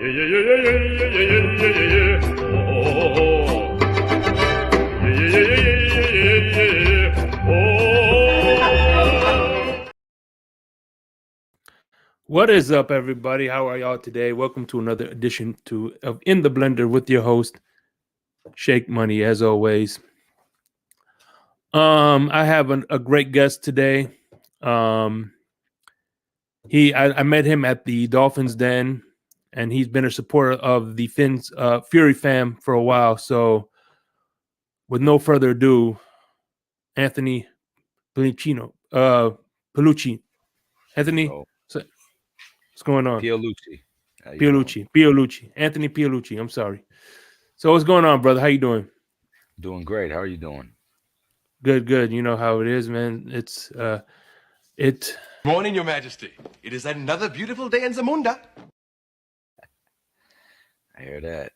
What is up, everybody? How are y'all today? Welcome to another edition of In the Blender with your host, Shake Money, as always. I have a great guest today. I met him at the Dolphins Den, and he's been a supporter of the Fury fam for a while. So, with no further ado, Anthony PIelliucci. Anthony, what's going on? PIelliucci. Anthony PIelliucci. I'm sorry. So what's going on, brother? How you doing? Doing great. How are you doing? Good. You know how it is, man. Morning, Your Majesty. It is another beautiful day in Zamunda. I hear that.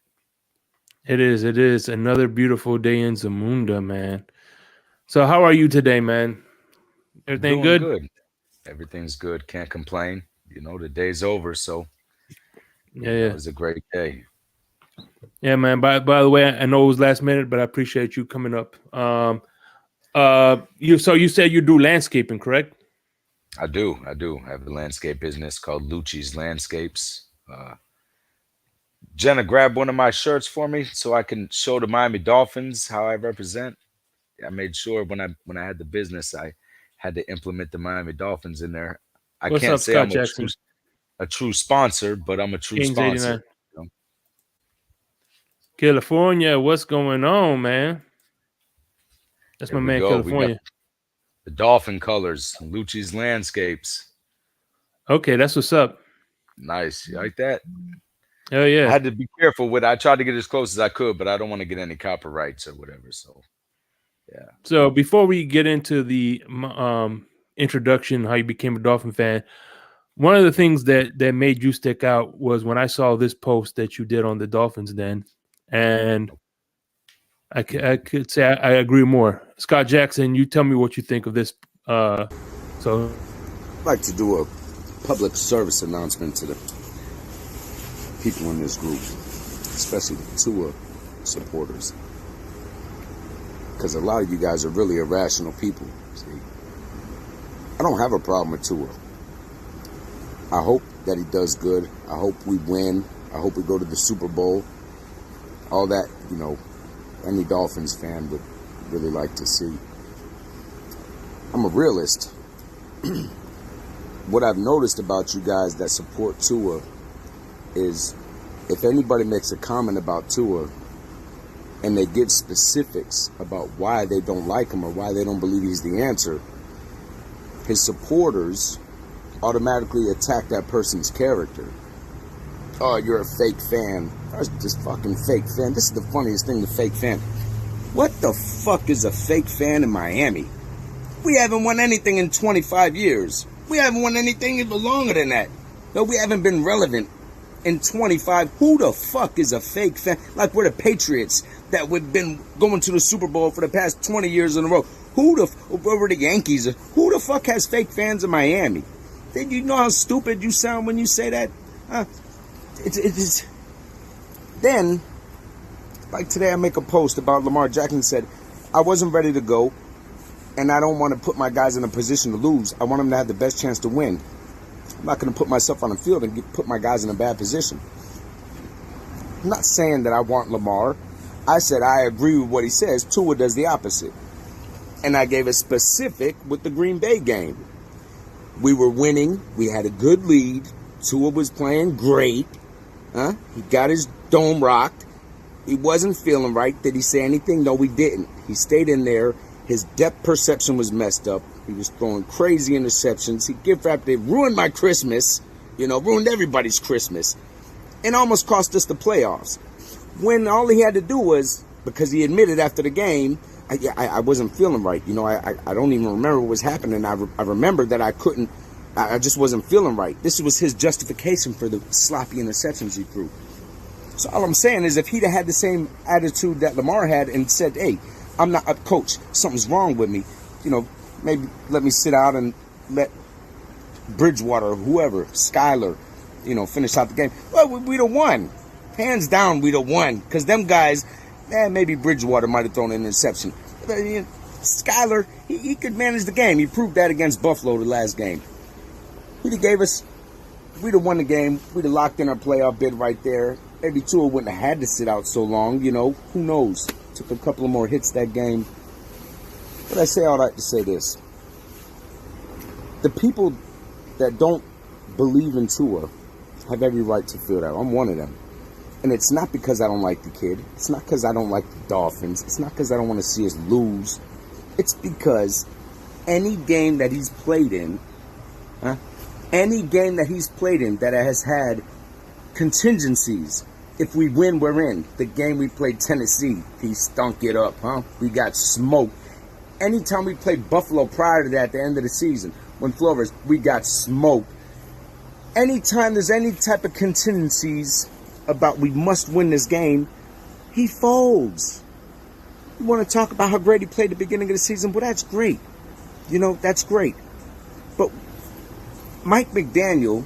It is another beautiful day in Zamunda, man. So how are you today, man? Everything Doing good? Everything's good. Can't complain. You know, the day's over, so yeah. It was a great day. Yeah, man. By the way, I know it was last minute, but I appreciate you coming up. You said you do landscaping, correct? I do. I have a landscape business called Lucci's Landscapes. Jenna grabbed one of my shirts for me so I can show the Miami Dolphins how I represent. I made sure when I had the business, I had to implement the Miami Dolphins in there. I What's can't up, say Scott I'm Jackson? a true sponsor, but I'm a true Kings sponsor. 89. California, what's going on, man? That's my man, California. The Dolphin colors, Lucci's Landscapes. Okay, that's what's up. Nice. You like that? Oh yeah. I had to be careful with it. I tried to get as close as I could, but I don't want to get any copyrights or whatever. So, yeah. So before we get into the introduction, how you became a Dolphin fan, one of the things that made you stick out was when I saw this post that you did on the Dolphins Den, and I could say I agree more. Scott Jackson, you tell me what you think of this. I'd like to do a public service announcement to the people in this group, especially the Tua supporters, because a lot of you guys are really irrational people. See, I don't have a problem with Tua. I hope that he does good. I hope we win. I hope we go to the Super Bowl. All that, any Dolphins fan would really like to see. I'm a realist. What I've noticed about you guys that support Tua is if anybody makes a comment about Tua and they give specifics about why they don't like him or why they don't believe he's the answer, his supporters automatically attack that person's character. Oh, you're a fake fan. I was just fucking fake fan. This is the funniest thing, the fake fan. What the fuck is a fake fan in Miami? We haven't won anything in 25 years. We haven't won anything even longer than that. No, we haven't been relevant in 25. Who the fuck is a fake fan? Like we're the Patriots that we've been going to the Super Bowl for the past 20 years in a row. Were the Yankees? Who the fuck has fake fans in Miami? Did you know how stupid you sound when you say that? It's then, like today I make a post about Lamar Jackson said, I wasn't ready to go, and I don't want to put my guys in a position to lose. I want them to have the best chance to win. I'm not going to put myself on the field and put my guys in a bad position. I'm not saying that I want Lamar. I said I agree with what he says. Tua does the opposite. And I gave a specific with the Green Bay game. We were winning. We had a good lead. Tua was playing great. He got his dome rocked. He wasn't feeling right. Did he say anything? No, he didn't. He stayed in there. His depth perception was messed up. He was throwing crazy interceptions. He ruined my Christmas. Ruined everybody's Christmas. And almost cost us the playoffs. When all he had to do was, because he admitted after the game, I wasn't feeling right. I don't even remember what was happening. I remember that I just wasn't feeling right. This was his justification for the sloppy interceptions he threw. So all I'm saying is if he'd have had the same attitude that Lamar had and said, hey, I'm not a coach, something's wrong with me, maybe let me sit out and let Bridgewater, whoever, Skyler, finish out the game. Well, we'd have won. Hands down, we'd have won. Because them guys, maybe Bridgewater might have thrown an interception. But, Skyler, he could manage the game. He proved that against Buffalo the last game. We'd have won the game. We'd have locked in our playoff bid right there. Maybe Tua wouldn't have had to sit out so long, Who knows? Took a couple of more hits that game. But I say all that to say this. The people that don't believe in Tua have every right to feel that. I'm one of them. And it's not because I don't like the kid. It's not because I don't like the Dolphins. It's not because I don't want to see us lose. It's because any game that he's played in, any game that he's played in that has had contingencies, if we win, we're in. The game we played Tennessee, he stunk it up, We got smoked. Anytime we played Buffalo prior to that, at the end of the season, when Flores, we got smoked. Anytime there's any type of contingencies about we must win this game, he folds. You want to talk about how great he played at the beginning of the season? Well, that's great. That's great. But Mike McDaniel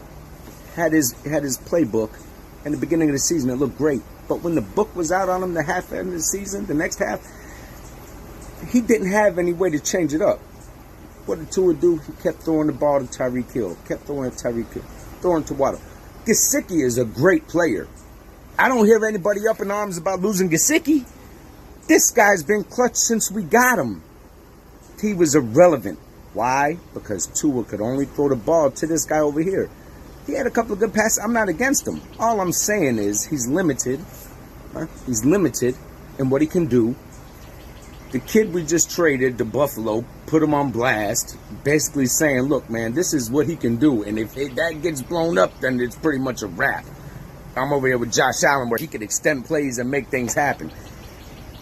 had his playbook in the beginning of the season. It looked great. But when the book was out on him the half end of the season, the next half, he didn't have any way to change it up. What did Tua do? He kept throwing the ball to Tyreek Hill. Kept throwing to Tyreek Hill. Throwing to Waddle. Gesicki is a great player. I don't hear anybody up in arms about losing Gesicki. This guy's been clutch since we got him. He was irrelevant. Why? Because Tua could only throw the ball to this guy over here. He had a couple of good passes. I'm not against him. All I'm saying is he's limited. He's limited in what he can do. The kid we just traded to Buffalo put him on blast, basically saying, look, man, this is what he can do. And if that gets blown up, then it's pretty much a wrap. I'm over here with Josh Allen where he can extend plays and make things happen.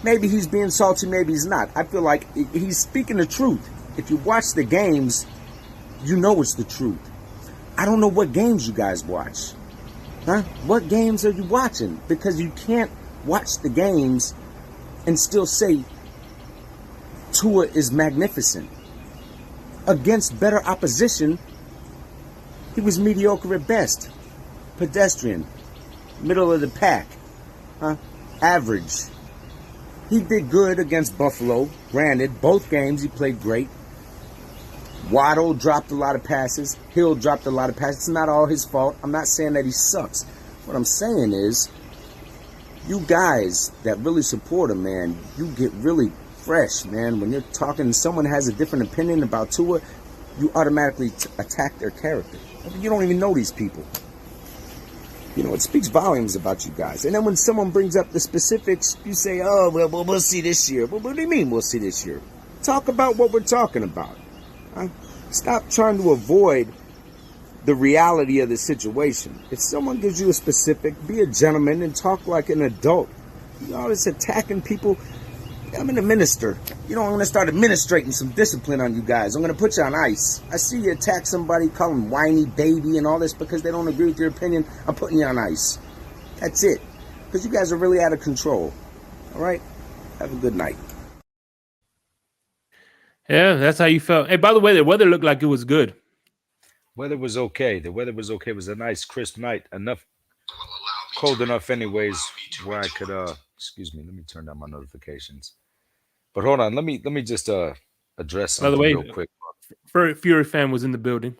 Maybe he's being salty, maybe he's not. I feel like he's speaking the truth. If you watch the games, you know it's the truth. I don't know what games you guys watch. What games are you watching? Because you can't watch the games and still say Tua is magnificent. Against better opposition, he was mediocre at best. Pedestrian. Middle of the pack. Average. He did good against Buffalo. Granted, both games he played great. Waddle dropped a lot of passes. Hill dropped a lot of passes. It's not all his fault. I'm not saying that he sucks. What I'm saying is, you guys that really support him, man, you get really fresh, man. When you're talking, someone has a different opinion about Tua, you automatically attack their character. You don't even know these people. It speaks volumes about you guys. And then when someone brings up the specifics, you say, oh, well, we'll see this year. Well, what do you mean we'll see this year? Talk about what we're talking about. Stop trying to avoid the reality of the situation. If someone gives you a specific, be a gentleman and talk like an adult. You're always attacking people. I'm an minister. I'm going to start administrating some discipline on you guys. I'm going to put you on ice. I see you attack somebody, call them whiny baby and all this because they don't agree with your opinion. I'm putting you on ice. That's it. Because you guys are really out of control. All right? Have a good night. Yeah, that's how you felt. Hey, by the way, the weather looked like it was good. Weather was okay. The weather was okay. It was a nice, crisp night. Cold enough anyways where I could, excuse me, let me turn down my notifications. But hold on, let me just address By the something way, real quick. Fury fan was in the building.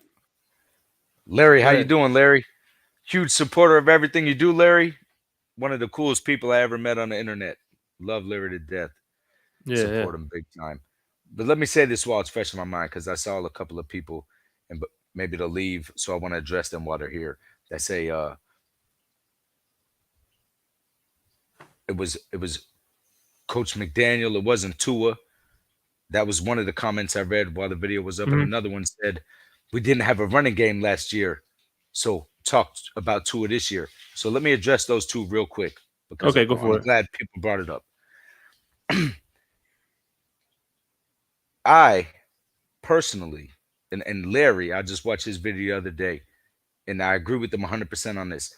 Larry, how you doing, Larry? Huge supporter of everything you do, Larry. One of the coolest people I ever met on the internet. Love Larry to death. Support him big time. But let me say this while it's fresh in my mind, because I saw a couple of people, and maybe they'll leave, so I want to address them while they're here. They say it was Coach McDaniel. It wasn't Tua. That was one of the comments I read while the video was up. And another one said, we didn't have a running game last year. So talk about Tua this year. So let me address those two real quick. Because okay, go for it. I'm glad people brought it up. I personally, and Larry, I just watched his video the other day, and I agree with him 100% on this.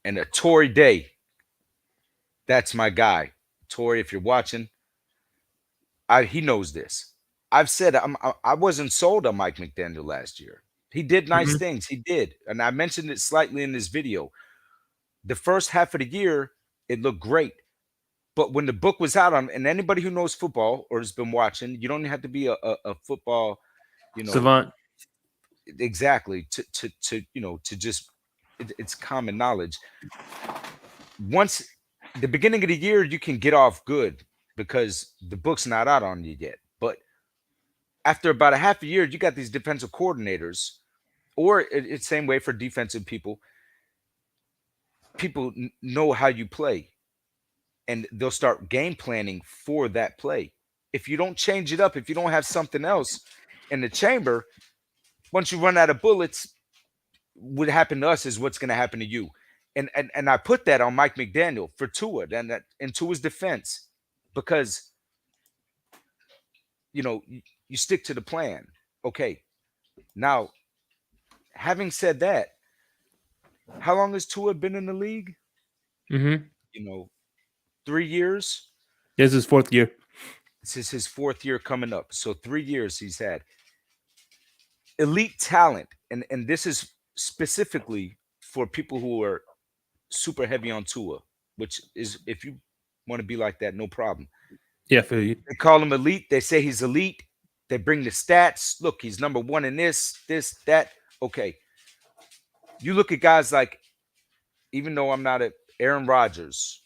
And Tory Day, that's my guy. Tory, if you're watching, he knows this. I've said I wasn't sold on Mike McDaniel last year. He did nice things. He did. And I mentioned it slightly in this video. The first half of the year, it looked great. But when the book was out on, and anybody who knows football or has been watching, you don't have to be a football, savant. Exactly. To just, it's common knowledge. Once the beginning of the year, you can get off good because the book's not out on you yet. But after about a half a year, you got these defensive coordinators, or it's same way for defensive people. People know how you play, and they'll start game planning for that play. If you don't change it up, if you don't have something else in the chamber, once you run out of bullets, what happened to us is what's going to happen to you. And I put that on Mike McDaniel for Tua and that in Tua's defense, because you stick to the plan. Okay. Now, having said that, how long has Tua been in the league? 3 years. This is his 4th year. This is his 4th year coming up. So 3 years he's had elite talent. And this is specifically for people who are super heavy on Tua, which is, if you want to be like that, no problem. Yeah, I feel you. They call him elite. They say he's elite. They bring the stats. Look, he's number 1 in this, that. Okay. You look at guys like, even though I'm not a Aaron Rodgers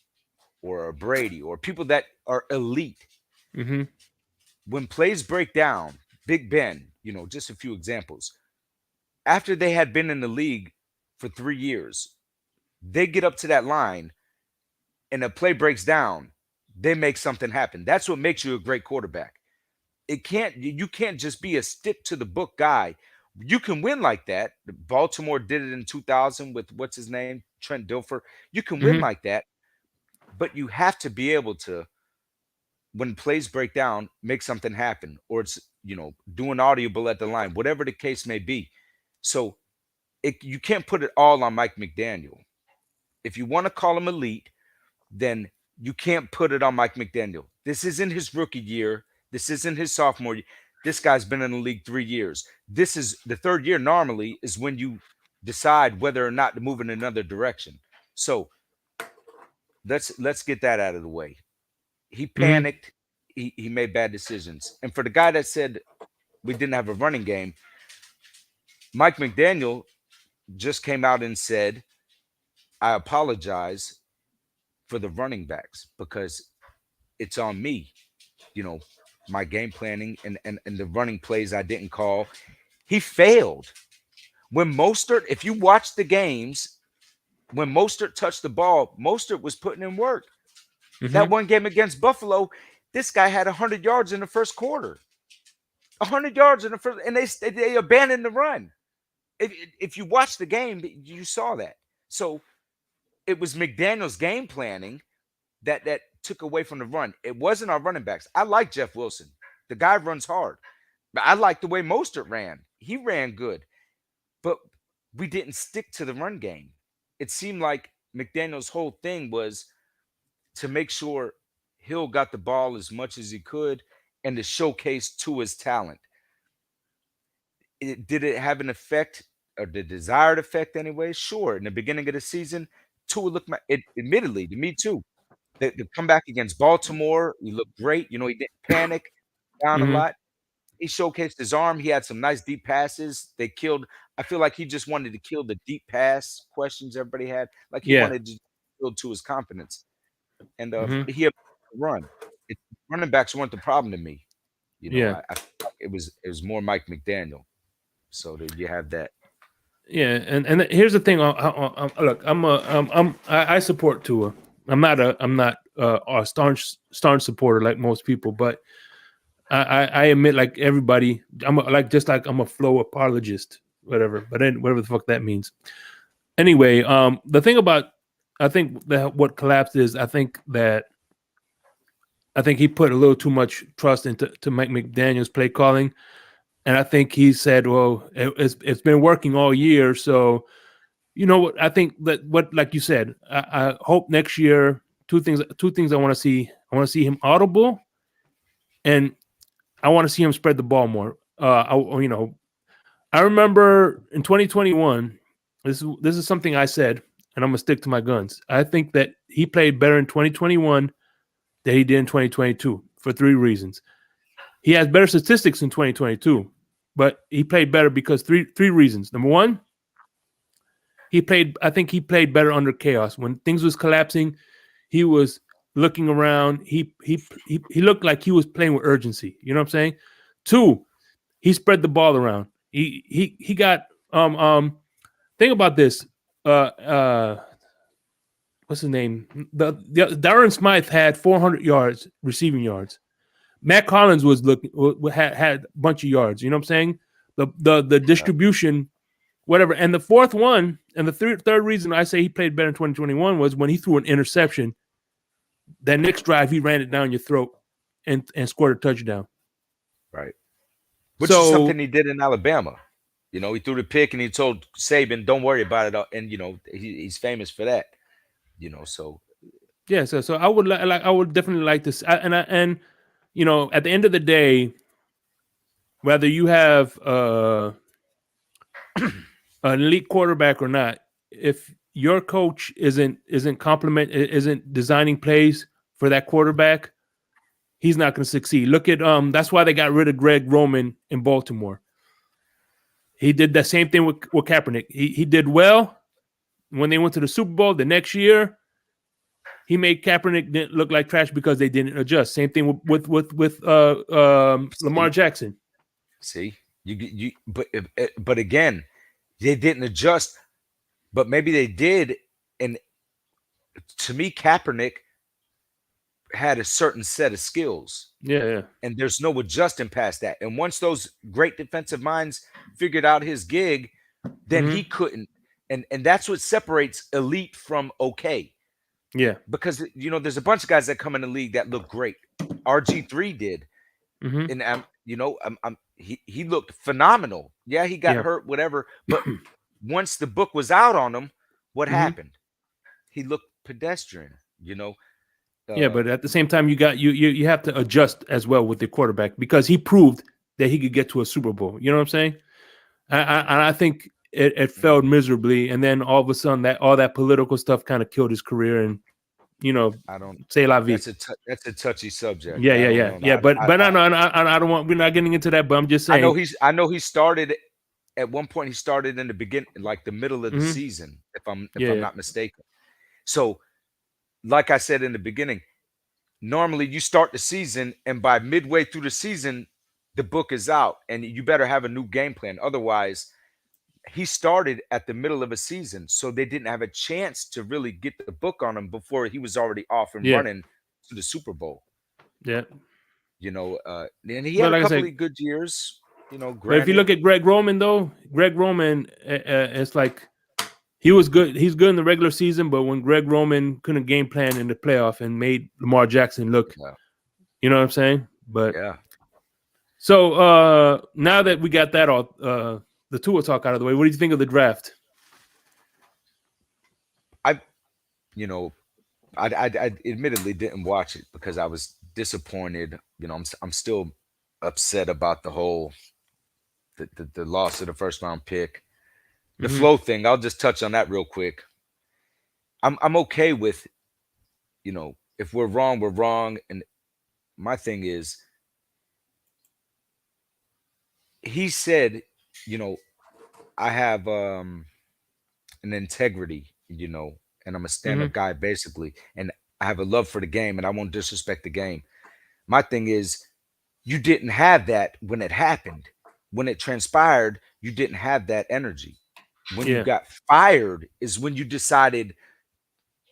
or a Brady or people that are elite, when plays break down, Big Ben, just a few examples. After they had been in the league for 3 years, they get up to that line and a play breaks down, they make something happen. That's what makes you a great quarterback. You can't just be a stick to the book guy. You can win like that. Baltimore did it in 2000 with what's his name, Trent Dilfer. You can win like that, but you have to be able to, when plays break down, make something happen, or it's do an audible at the line, whatever the case may be. So you can't put it all on Mike McDaniel. If you want to call him elite, then you can't put it on Mike McDaniel. This isn't his rookie year. This isn't his sophomore year. This guy's been in the league 3 years. This is the 3rd year. Normally is when you decide whether or not to move in another direction. So let's get that out of the way. He panicked. He made bad decisions. And for the guy that said we didn't have a running game, Mike McDaniel just came out and said, I apologize for the running backs because it's on me. My game planning and the running plays I didn't call. He failed. When Mostert, if you watch the games, when Mostert touched the ball, Mostert was putting in work. That one game against Buffalo, this guy had 100 yards in the first quarter. 100 yards in the first, and they abandoned the run. If you watch the game, you saw that. So it was McDaniel's game planning that took away from the run. It wasn't our running backs. I like Jeff Wilson. The guy runs hard. But I like the way Mostert ran. He ran good. But we didn't stick to the run game. It seemed like McDaniel's whole thing was to make sure Hill got the ball as much as he could and to showcase Tua's talent. Did it have an effect, or the desired effect anyway? Sure. In the beginning of the season, Tua looked, admittedly, to me too, the comeback against Baltimore, he looked great. He didn't panic down a lot. He showcased his arm. He had some nice deep passes. I feel like he just wanted to kill the deep pass questions everybody had. Like he wanted to build to his confidence. And he had a run. Running backs weren't the problem to me. I it was more Mike McDaniel. So did you have that? Yeah, and here's the thing. Look, I support Tua. I'm not a staunch supporter like most people, but I admit, like everybody, I'm a flow apologist, whatever. But then whatever the fuck that means. Anyway, the thing about, I think that what collapsed is I think he put a little too much trust into Mike McDaniel's play calling. And I think he said, well, it's been working all year. So, what I think like you said, I hope next year, two things I want to see. I want to see him audible, and I want to see him spread the ball more. I I remember in 2021. This is something I said, and I'm gonna stick to my guns. I think that he played better in 2021 than he did in 2022 for 3 reasons. He has better statistics in 2022, but he played better because three reasons. Number one, I think he played better under chaos. When things was collapsing, he was looking around. He looked like he was playing with urgency. You know what I'm saying? 2, he spread the ball around. He got think about this. What's his name? The Darren Smythe had 400 yards receiving yards. Matt Collins was had a bunch of yards. You know what I'm saying? The distribution, whatever. And the fourth one, and the third reason I say he played better in 2021 was when he threw an interception. That next drive, he ran it down your throat and scored a touchdown. Right. Which is something he did in Alabama. You know, he threw the pick and he told Saban, "Don't worry about it." And you know, he's famous for that. You know, so yeah. So I would I would definitely like this. And you know, at the end of the day, whether you have an elite quarterback or not, if your coach isn't designing plays for that quarterback, he's not going to succeed. Look at that's why they got rid of Greg Roman in Baltimore. He did the same thing with Kaepernick. He did well when they went to the Super Bowl. The next year, he made Kaepernick look like trash because they didn't adjust. Same thing with Lamar Jackson. See, but again, they didn't adjust, but maybe they did. And to me, Kaepernick had a certain set of skills. Yeah. And there's no adjusting past that. And once those great defensive minds figured out his gig, then he couldn't. And that's what separates elite from okay. Yeah. Because, you know, there's a bunch of guys that come in the league that look great. RG3 did. And, you know, he looked phenomenal. Yeah, he got hurt, whatever. But once the book was out on him, what happened? He looked pedestrian, you know. Yeah, but at the same time, you have to adjust as well with the quarterback because he proved that he could get to a Super Bowl. You know what I'm saying? I think it failed miserably, and then all of a sudden all that political stuff kind of killed his career, and you know, I don't say la vie. That's a touchy subject. Yeah. But I don't want. We're not getting into that. But I'm just saying. I know he started at one point. He started in the beginning, like the middle of the season, if I'm not mistaken. So, like I said in the beginning, normally you start the season, and by midway through the season, the book is out, and you better have a new game plan. Otherwise, he started at the middle of a season, so they didn't have a chance to really get the book on him before he was already off and running to the Super Bowl. Yeah. You know, and he had a couple of good years, you know. But if you look at Greg Roman, though, it's like he was good. He's good in the regular season, but when Greg Roman couldn't game plan in the playoff and made Lamar Jackson look, you know what I'm saying? But so now that we got that all, the Tua talk out of the way, what do you think of the draft? I admittedly didn't watch it because I was disappointed. You know, I'm still upset about the whole the loss of the first round pick. The flow thing, I'll just touch on that real quick. I'm okay with, you know, if we're wrong, we're wrong. And my thing is, he said, you know, I have an integrity, you know, and I'm a stand-up guy basically, and I have a love for the game, and I won't disrespect the game. My thing is, you didn't have that when it happened. When it transpired, you didn't have that energy. When you got fired is when you decided,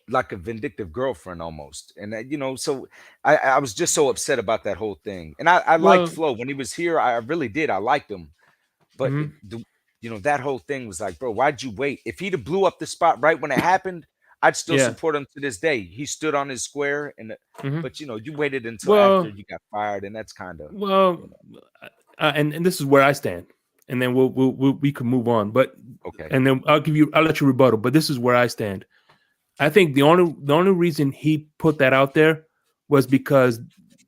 like a vindictive girlfriend almost. And you know, so I was just so upset about that whole thing. And I liked Flo when he was here. I really did. I liked him. But you know, that whole thing was like, bro, why'd you wait? If he'd have blew up the spot right when it happened, I'd still support him to this day. He stood on his square, and but you know, you waited until after you got fired, and that's kind of you know. And this is where I stand, and then we can move on. But okay, and then I'll let you rebuttal. But this is where I stand. I think the only reason he put that out there was because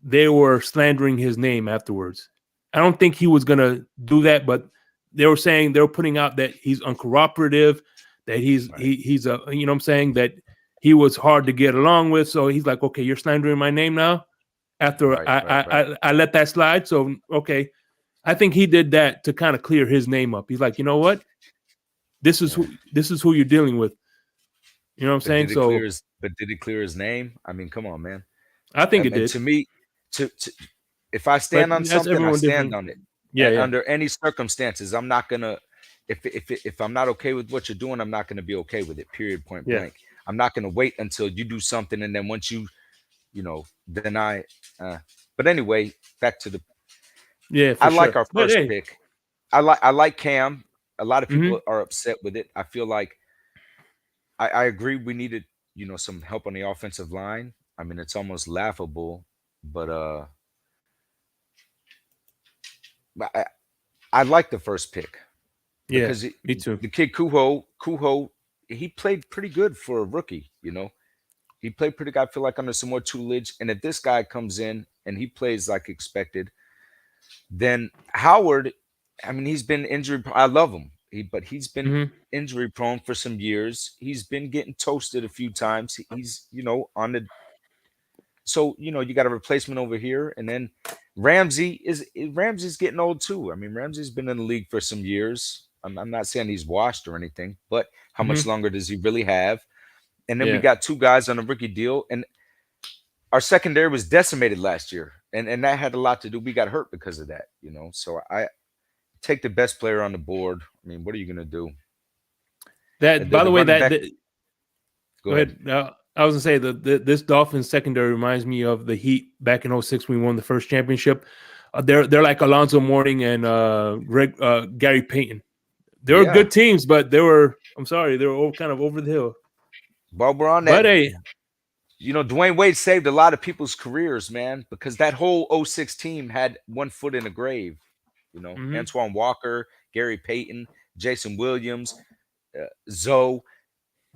they were slandering his name afterwards. I don't think he was gonna do that, but they were saying they were putting out that he's uncooperative, that he's a you know what I'm saying, that he was hard to get along with. So he's like, okay, you're slandering my name now after I let that slide. So okay, I think he did that to kind of clear his name up. He's like, you know what, this is who you're dealing with. You know what I'm saying? But did it clear his name? I mean, come on, man. I think it did. To me, if I stand on something, I stand on it. Yeah. Under any circumstances, I'm not gonna. If I'm not okay with what you're doing, I'm not gonna be okay with it. Period. Point blank. I'm not gonna wait until you do something, and then once you deny. But anyway, back to the. Yeah, I like our first pick. I like Cam. A lot of people are upset with it. I feel like. I agree. We needed some help on the offensive line. I mean, it's almost laughable, but I like the first pick. Yeah, me too. The kid Kuho, he played pretty good for a rookie. He played pretty good. I feel like under some more tutelage. And if this guy comes in and he plays like expected, then Howard, I mean, he's been injury. I love him, but he's been injury prone for some years. He's been getting toasted a few times. He's on the. So you got a replacement over here, and then Ramsey's getting old too. I mean, Ramsey's been in the league for some years. I'm not saying he's washed or anything, but how much longer does he really have? And then we got two guys on a rookie deal, and our secondary was decimated last year, and that had a lot to do. We got hurt because of that, So I take the best player on the board. I mean, what are you going to do? That, by the way, go ahead. I was going to say this Dolphins secondary reminds me of the Heat back in 2006 when we won the first championship. They're like Alonzo Mourning and Gary Payton. They were good teams, but they were all kind of over the hill. Well, we're on that. But Dwayne Wade saved a lot of people's careers, man, because that whole 06 team had one foot in a grave. Antoine Walker, Gary Payton, Jason Williams, Zoe.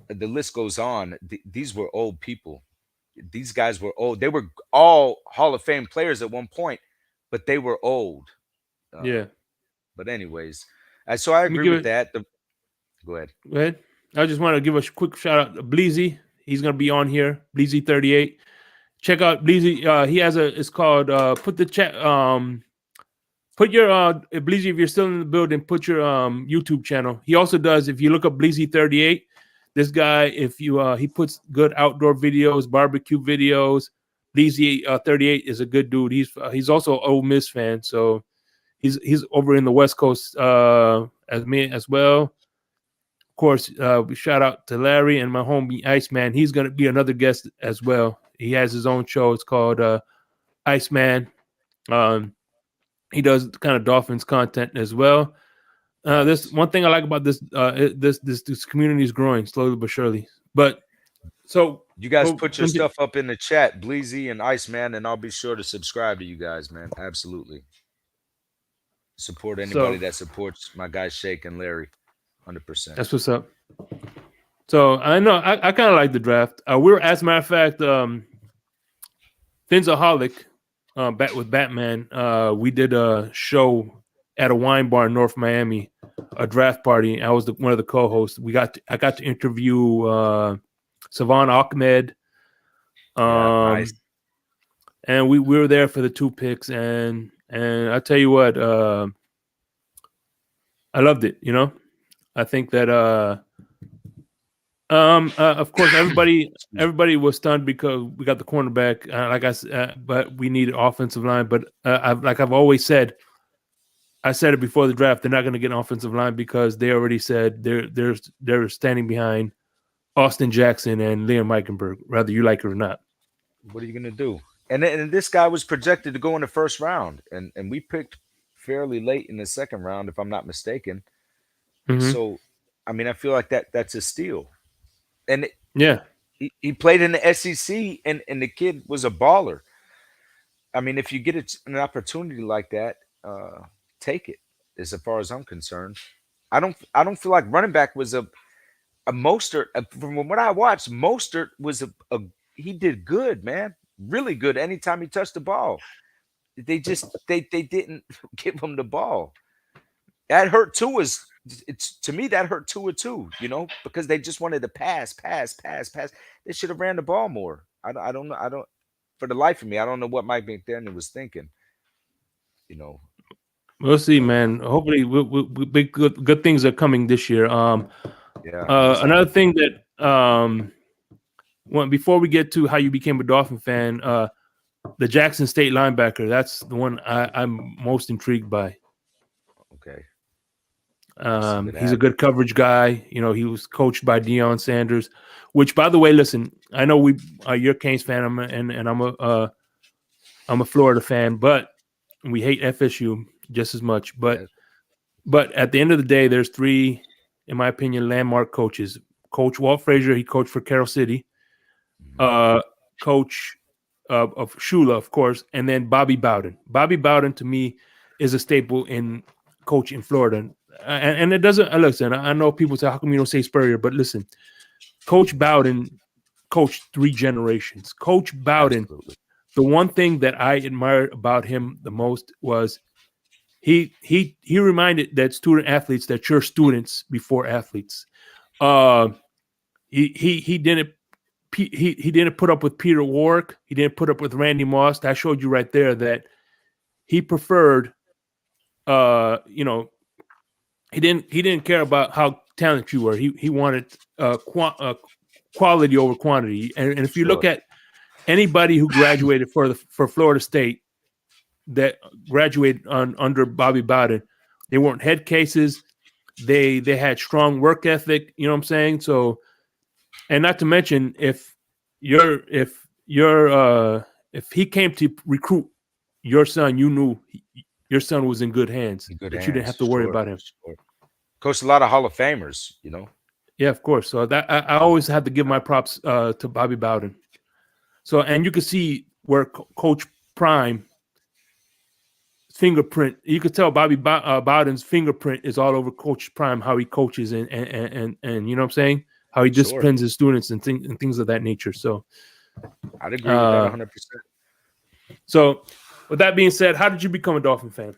The list goes on. These were old people. These guys were old. They were all Hall of Fame players at one point, but they were old. But anyways, so I agree with that. Go ahead. Go ahead. I just want to give a quick shout out to Bleezy. He's going to be on here. Bleezy 38. Check out Bleezy. He has it's called put the chat. Put your Bleezy, if you're still in the building, put your YouTube channel. He also does, if you look up Bleezy 38, this guy, if you he puts good outdoor videos, barbecue videos. Bleezy 38 is a good dude. He's also an Ole Miss fan, so he's over in the West Coast as me as well. Of course, we shout out to Larry and my homie Iceman. He's going to be another guest as well. He has his own show. It's called Iceman. He does kind of Dolphins content as well. This one thing I like about this community is growing slowly but surely. But so you guys put your stuff up in the chat, Bleezy and Iceman, and I'll be sure to subscribe to you guys, man. Absolutely. Support anybody that supports my guys Shake and Larry. 100%. That's what's up. So I know I kind of like the draft. We were, as a matter of fact, Finzaholic, back with Batman. We did a show at a wine bar in North Miami, a draft party. I was one of the co-hosts. I got to interview Savon Ahmed. Nice. And we were there for the 2 picks, and I tell you what, I loved it. I think that of course everybody was stunned because we got the cornerback, like I said, but we needed offensive line. But I've always said, I said it before the draft, they're not going to get an offensive line because they already said they're standing behind Austin Jackson and Liam Eichenberg, whether you like it or not. What are you going to do? And this guy was projected to go in the first round, and we picked fairly late in the second round, if I'm not mistaken. So, I mean, I feel like that's a steal. And he played in the SEC, and the kid was a baller. I mean, if you get an opportunity like that, take it. As far as I'm concerned, I don't feel like running back was a Mostert. From what I watched, Mostert was he did good, man, really good. Anytime he touched the ball, they didn't give him the ball. that hurt too. It's to me that hurt Tua too. Because they just wanted to pass. They should have ran the ball more. I don't know. I don't. For the life of me, I don't know what Mike McDaniel was thinking. We'll see, man. Hopefully, big good things are coming this year. Another thing that before we get to how you became a Dolphin fan, the Jackson State linebacker. That's the one I'm most intrigued by. Okay. He's a good coverage guy. He was coached by Deion Sanders, which, by the way, listen, I know you're a Canes fan, and I'm a Florida fan, but we hate FSU just as much. But at the end of the day, there's three, in my opinion, landmark coaches. Coach Walt Frazier, he coached for Carroll City. Coach of Shula, of course, and then Bobby Bowden. Bobby Bowden, to me, is a staple in coach in Florida. And it doesn't listen. I know people say, "How come you don't say Spurrier?" But listen, Coach Bowden coached 3 generations. Coach Bowden, the one thing that I admired about him the most was he reminded that student athletes that you're students before athletes. He didn't put up with Peter Warwick. He didn't put up with Randy Moss. I showed you right there that he preferred. He didn't care about how talented you were. He wanted quality over quantity. And if you look at anybody who graduated for Florida State that graduated under Bobby Bowden, they weren't head cases. They had strong work ethic. You know what I'm saying? So, and not to mention if he came to recruit your son, you knew your son was in good hands. You didn't have to worry about him. Coached a lot of Hall of Famers, Yeah, of course. So that I always had to give my props to Bobby Bowden. So, and you can see where Coach Prime fingerprint. You could tell Bobby Bowden's fingerprint is all over Coach Prime, how he coaches and you know what I'm saying, how he disciplines his students and things of that nature. So, I'd agree with that 100%. So, with that being said, how did you become a Dolphin fan?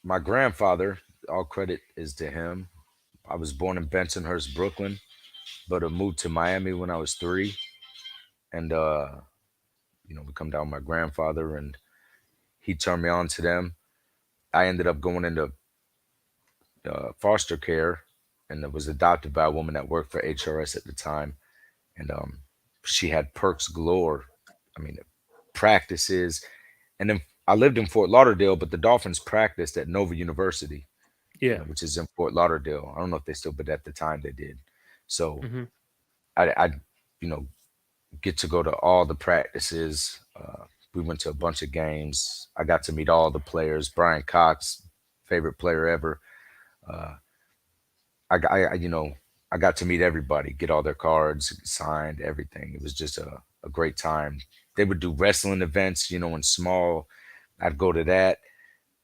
My grandfather, all credit is to him. I was born in Bensonhurst, Brooklyn, but I moved to Miami when I was 3. And, we come down with my grandfather, and he turned me on to them. I ended up going into foster care, and I was adopted by a woman that worked for HRS at the time. And she had perks galore. I mean, practices. And then I lived in Fort Lauderdale, but the Dolphins practiced at Nova University, which is in Fort Lauderdale. I don't know if they still, but at the time they did. So I get to go to all the practices. We went to a bunch of games. I got to meet all the players. Brian Cox, favorite player ever. I got to meet everybody, get all their cards signed, everything. It was just a great time. They would do wrestling events, in small. I'd go to that.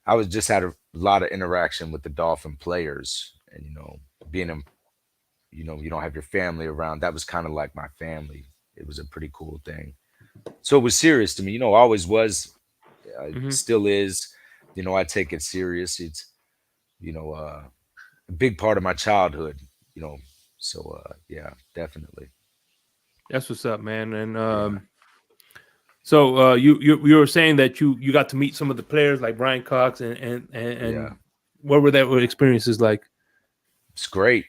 I was just had a lot of interaction with the Dolphin players, and being in, you don't have your family around. That was kind of like my family. It was a pretty cool thing. So it was serious to me, always was, still is. I take it serious. It's, a big part of my childhood. So yeah, definitely. That's what's up, man. And so you were saying that you got to meet some of the players like Brian Cox and what were that experiences like? It's great.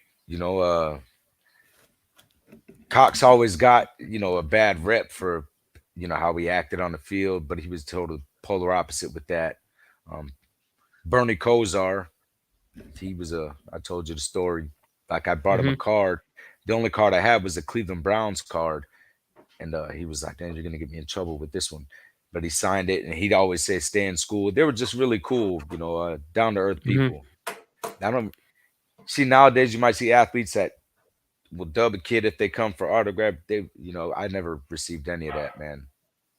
Cox always got, a bad rep for, how he acted on the field, but he was total polar opposite with that. Bernie Kosar, I told you the story. Like I brought him a card. The only card I had was a Cleveland Browns card. And he was like, "Dan, you're going to get me in trouble with this one." But he signed it, and he'd always say, "Stay in school." They were just really cool, down-to-earth people. I don't see nowadays you might see athletes that will dub a kid if they come for autograph. I never received any of that, man.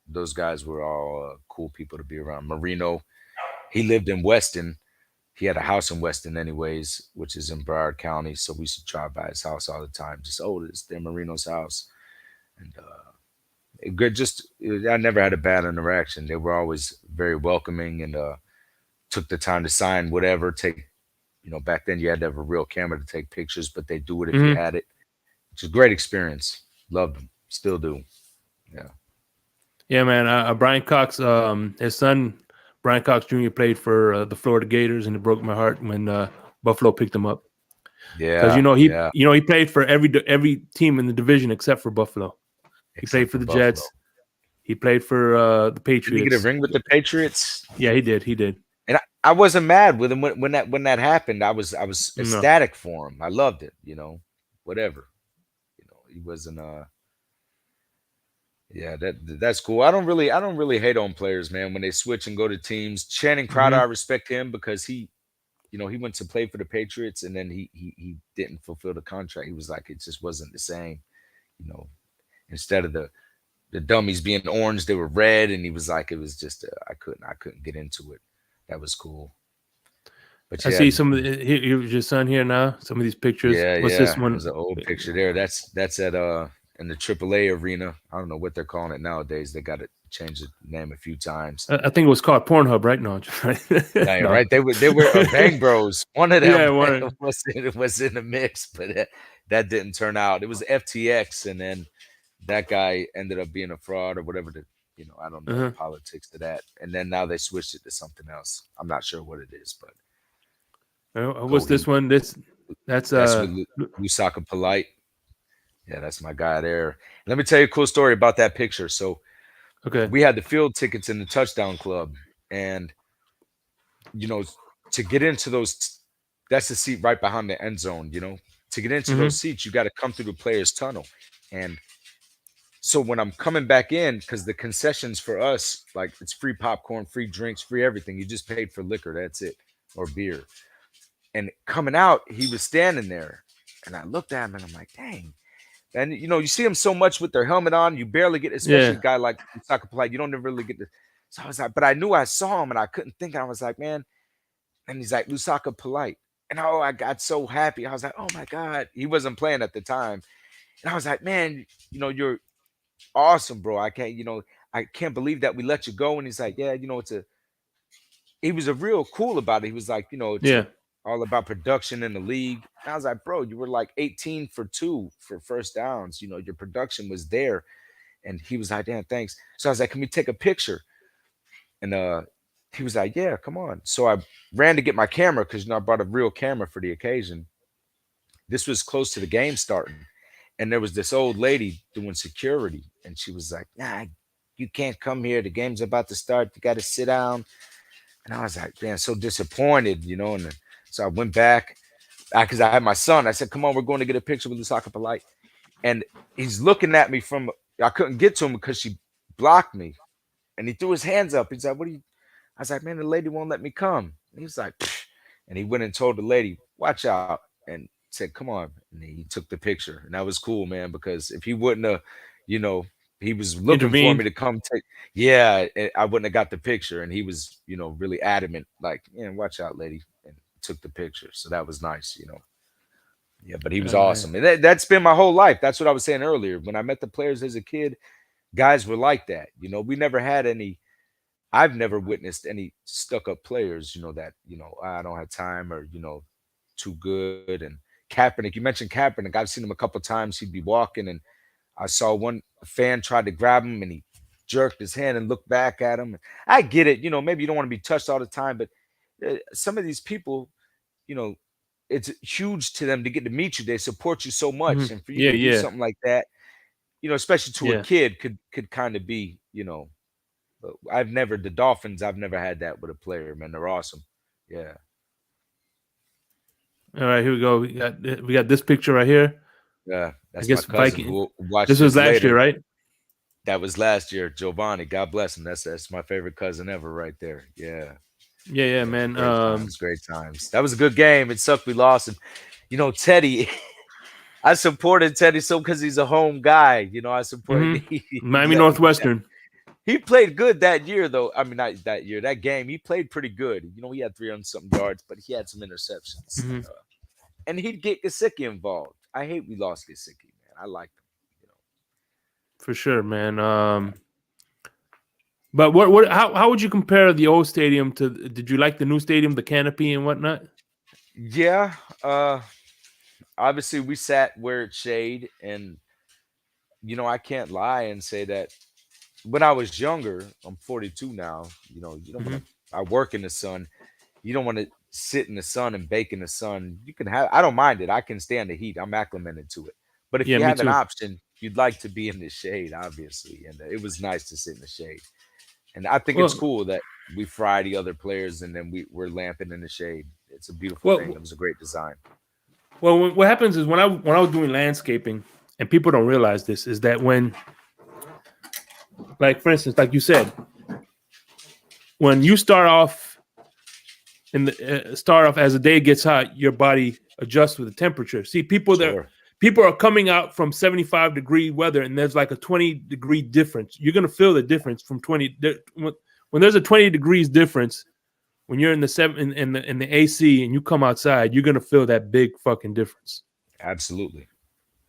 Those guys were all cool people to be around. Marino, he lived in Weston. He had a house in Weston anyways, which is in Broward County. So we used to drive by his house all the time. Just, it's their Marino's house. And good. I never had a bad interaction. They were always very welcoming, and took the time to sign whatever, take, back then you had to have a real camera to take pictures, but they do it if you Mm-hmm. had it. It's a great experience. Loved them. Still do. Yeah. Yeah, man. Brian Cox, his son, Brian Cox Jr. played for the Florida Gators, and it broke my heart when Buffalo picked him up. Because Yeah. Yeah. he played for every team in the division except for Buffalo. He played Except for for the Buffalo. Jets. He played for the Did he get a Patriots. ring with the Patriots? Yeah, he did. He did. And I wasn't mad with him when that happened. I was No. ecstatic for him. I loved it, whatever. He wasn't yeah, that's cool. I don't really hate on players, man, when they switch and go to teams. Channing Crowder, I Mm-hmm. respect him because he went to play for the Patriots and then he didn't fulfill the contract. He was like, it just wasn't the same, you know. Instead of the dummies being orange, they were red, and he was like, it was just I couldn't get into it. That was cool. But I yeah, see some of here's your son here now. Some of these pictures. What's this one? there's an old picture there. That's at in the AAA arena. I don't know what they're calling it nowadays. They got to change the name a few times. I think it was called Pornhub, right? No, Dang, no. right? They were Bang Bros. One of them Yeah, one. was in the mix, but that didn't turn out. It was FTX, and then that guy ended up being a fraud or whatever. I don't know the politics to that. And then now they switched it to something else. I'm not sure what it is, but What's this one? That's with Lusaka Polite. Yeah, that's my guy there. Let me tell you a cool story about that picture. So okay. we had the field tickets in the touchdown club, and to get into those, that's the seat right behind the end zone. To get into those seats, you got to come through the players' tunnel. And so when I'm coming back in, because the concessions for us, like it's free popcorn, free drinks, free everything. You just paid for liquor, that's it, or beer. And coming out, he was standing there, and I looked at him, and I'm like, dang. And you see them so much with their helmet on, you barely get, especially a guy like Soccer Polite, you don't really get to. So I was like, but I knew I saw him and I couldn't think. I was like, man. And he's like, Lusaka Polite. And I got so happy. I was like, oh my God. He wasn't playing at the time. And I was like, man, you're awesome, bro. I can't believe that we let you go. And he's like, yeah, he was a real cool about it. He was like, it's all about production in the league. And I was like, bro, you were like 18 for 2 for first downs. Your production was there. And he was like, damn, thanks. So I was like, can we take a picture? And he was like, yeah, come on. So I ran to get my camera because I brought a real camera for the occasion. This was close to the game starting. And there was this old lady doing security. And she was like, nah, you can't come here. The game's about to start. You got to sit down. And I was like, man, so disappointed, And so I went back because I had my son. I said, come on, we're going to get a picture with Lusaka Polite. And he's looking at me I couldn't get to him because she blocked me. And he threw his hands up. He's like, what are you? I was like, man, the lady won't let me come. And he was like, pfft. And he went and told the lady, watch out. And said, come on. And he took the picture. And that was cool, man, because if he wouldn't have, he was looking for me to come take. Yeah, I wouldn't have got the picture. And he was, really adamant, like, yeah, watch out, lady. And took the picture. So that was nice, Yeah, but he was awesome. And that's been my whole life. That's what I was saying earlier. When I met the players as a kid, guys were like that. We never had any. I've never witnessed any stuck-up players, that, I don't have time or, too good. And Kaepernick, you mentioned Kaepernick. I've seen him a couple times. He'd be walking, and I saw one fan tried to grab him, and he jerked his hand and looked back at him. I get it. Maybe you don't want to be touched all the time, but some of these people, it's huge to them to get to meet you. They support you so much. And for you to do something like that, especially to a kid could kind of be, but the Dolphins, I've never had that with a player, man. They're awesome. Yeah. All right, here we go. We got this picture right here. Yeah, that's my cousin who watched this was last year, right? That was last year. Giovanni, God bless him. That's my favorite cousin ever right there. Yeah. Yeah, man. Great times. That was a good game. It sucked we lost. And Teddy, I supported Teddy so because he's a home guy. I supported Miami Northwestern. He played good that year, though. I mean, not that year, that game. He played pretty good. He had 300-something yards, but he had some interceptions. And he'd get Gesicki involved. I hate we lost Gesicki, man. I liked him. For sure, man. But how would you compare the old stadium to? Did you like the new stadium, the canopy and whatnot? Yeah. Obviously we sat where it's shade, and I can't lie and say that when I was younger, I'm 42 now. You don't want to. I work in the sun. You don't want to sit in the sun and bake in the sun. You can have. I don't mind it. I can stand the heat. I'm acclimated to it. But if Yeah, you me have an too. option, you'd like to be in the shade, obviously. And it was nice to sit in the shade. And I think it's Well, cool that we fry the other players and then we're lamping in the shade. It's a beautiful thing. well, It was a great design. well. What happens is when I was doing landscaping, and people don't realize this, is that when, like for instance, like you said, when you start off as the day gets hot, your body adjusts with the temperature. See, people are coming out from 75-degree weather, and there's like a 20-degree difference. You're gonna feel the difference from 20 when there's a 20 degrees difference. When you're in the AC and you come outside, you're gonna feel that big fucking difference. Absolutely.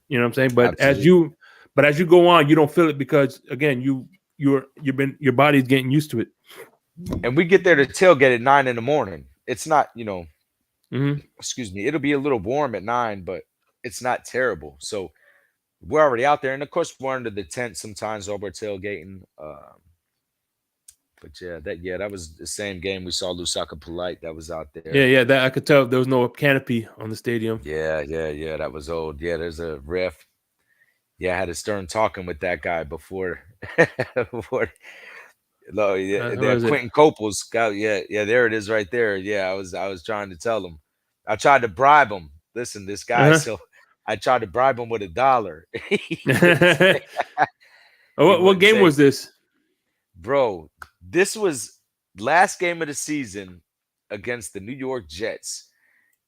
You know what I'm saying? But Absolutely. as you go on, you don't feel it because again, your body's getting used to it. And we get there to tailgate at 9 in the morning. It's not, excuse me, it'll be a little warm at 9, but it's not terrible. So we're already out there. And of course, we're under the tent sometimes while we're tailgating. But that was the same game. We saw Lusaka Polite that was out there. Yeah, that I could tell there was no canopy on the stadium. Yeah, that was old. Yeah, there's a ref. Yeah, I had a stern talking with that guy before. No, Quentin Copels. There it is right there. Yeah, I was trying to tell him. I tried to bribe him. Listen, this guy. So I tried to bribe him with $1. What game was this? Bro, this was last game of the season against the New York Jets.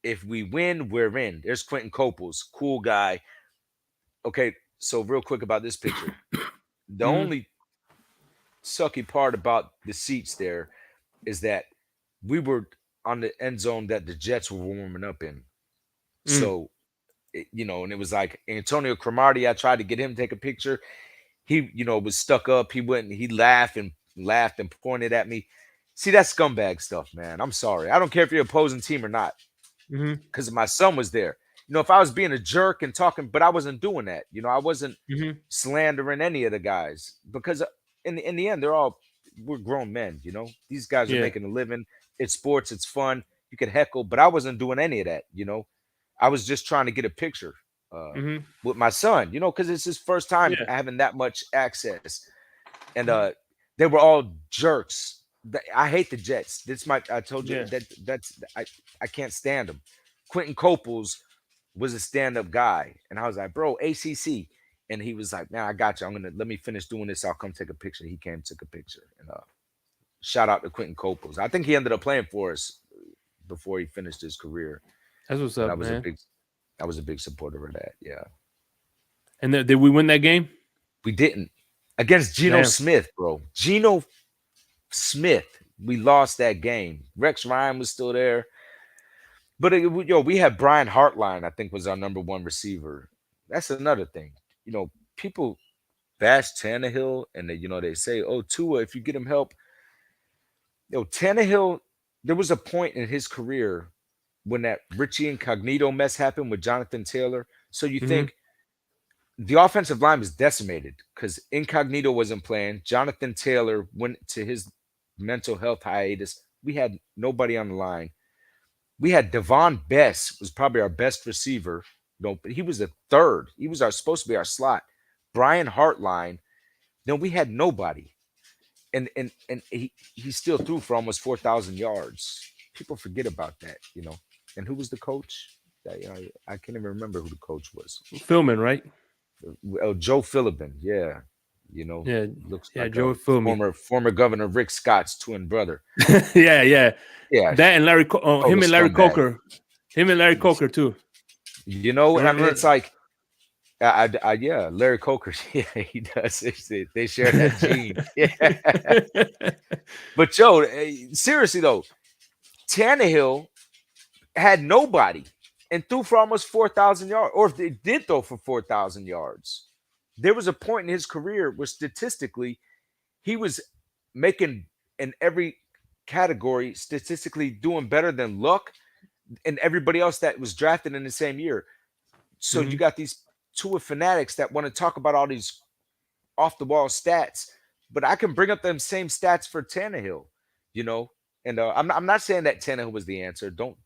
If we win, we're in. There's Quentin Copels, cool guy. Okay, so real quick about this picture. The only sucky part about the seats there is that we were on the end zone that the Jets were warming up in. So, and it was like Antonio Cromartie. I tried to get him to take a picture. He, was stuck up. He went and he laughed and pointed at me. See, that's scumbag stuff, man. I'm sorry. I don't care if you're opposing team or not. Because my son was there. If I was being a jerk and talking, but I wasn't doing that. I wasn't slandering any of the guys because in the end, we're grown men. These guys are making a living. It's sports. It's fun. You can heckle, but I wasn't doing any of that. I was just trying to get a picture with my son, because it's his first time having that much access. And they were all jerks. I hate the Jets. I told you I can't stand them. Quentin Copels was a stand-up guy. And I was like, bro, ACC. And he was like, man, I got you. Let me finish doing this. I'll come take a picture. He came, took a picture. And shout out to Quentin Copels. I think he ended up playing for us before he finished his career. That's what's up, man. I was a big supporter of that. Yeah. And did we win that game? We didn't. Against Geno Smith, bro. Geno Smith. We lost that game. Rex Ryan was still there. But we had Brian Hartline, I think, was our number one receiver. That's another thing. People bash Tannehill and they say, oh, Tua, if you get him help. Tannehill, there was a point in his career when that Richie Incognito mess happened with Jonathan Taylor. So you think the offensive line was decimated because Incognito wasn't playing. Jonathan Taylor went to his mental health hiatus. We had nobody on the line. We had Devon Best was probably our best receiver. But he was the third. He was supposed to be our slot. Brian Hartline. We had nobody. And he still threw for almost 4,000 yards. People forget about that, And who was the coach? I can't even remember who the coach was. Philbin, right? Oh, Joe Philbin. Yeah. Looks like Joe Philbin. Former Governor Rick Scott's twin brother. yeah. That and Larry, him and Larry scumbag. Coker. Him and Larry Coker too. It's like, Larry Coker. Yeah, he does. They share that gene. Yeah. But Joe, seriously though, Tannehill had nobody and threw for almost 4,000 yards, or if they did throw for 4,000 yards. There was a point in his career where statistically he was making in every category statistically doing better than Luck and everybody else that was drafted in the same year. So you got these Tua fanatics that want to talk about all these off the wall stats, but I can bring up them same stats for Tannehill, you know. And I'm not saying that Tannehill was the answer. Don't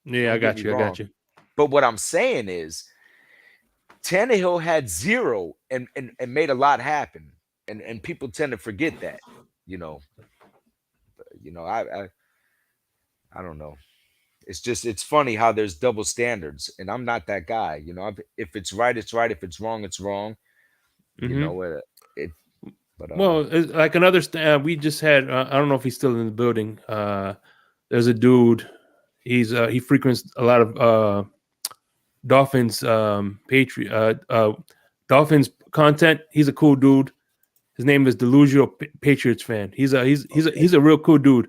I got you. But what I'm saying is Tannehill had 0 and made a lot happen, and people tend to forget that, you know. I don't know. It's funny how there's double standards, and I'm not that guy, you know. If it's right, it's right. If it's wrong, it's wrong. You know it. But well, it's like another. We just had. I don't know if he's still in the building. There's a dude. He frequents a lot of Dolphins Dolphins content. He's a cool dude. His name is Delusional Patriots fan. He's a real cool dude.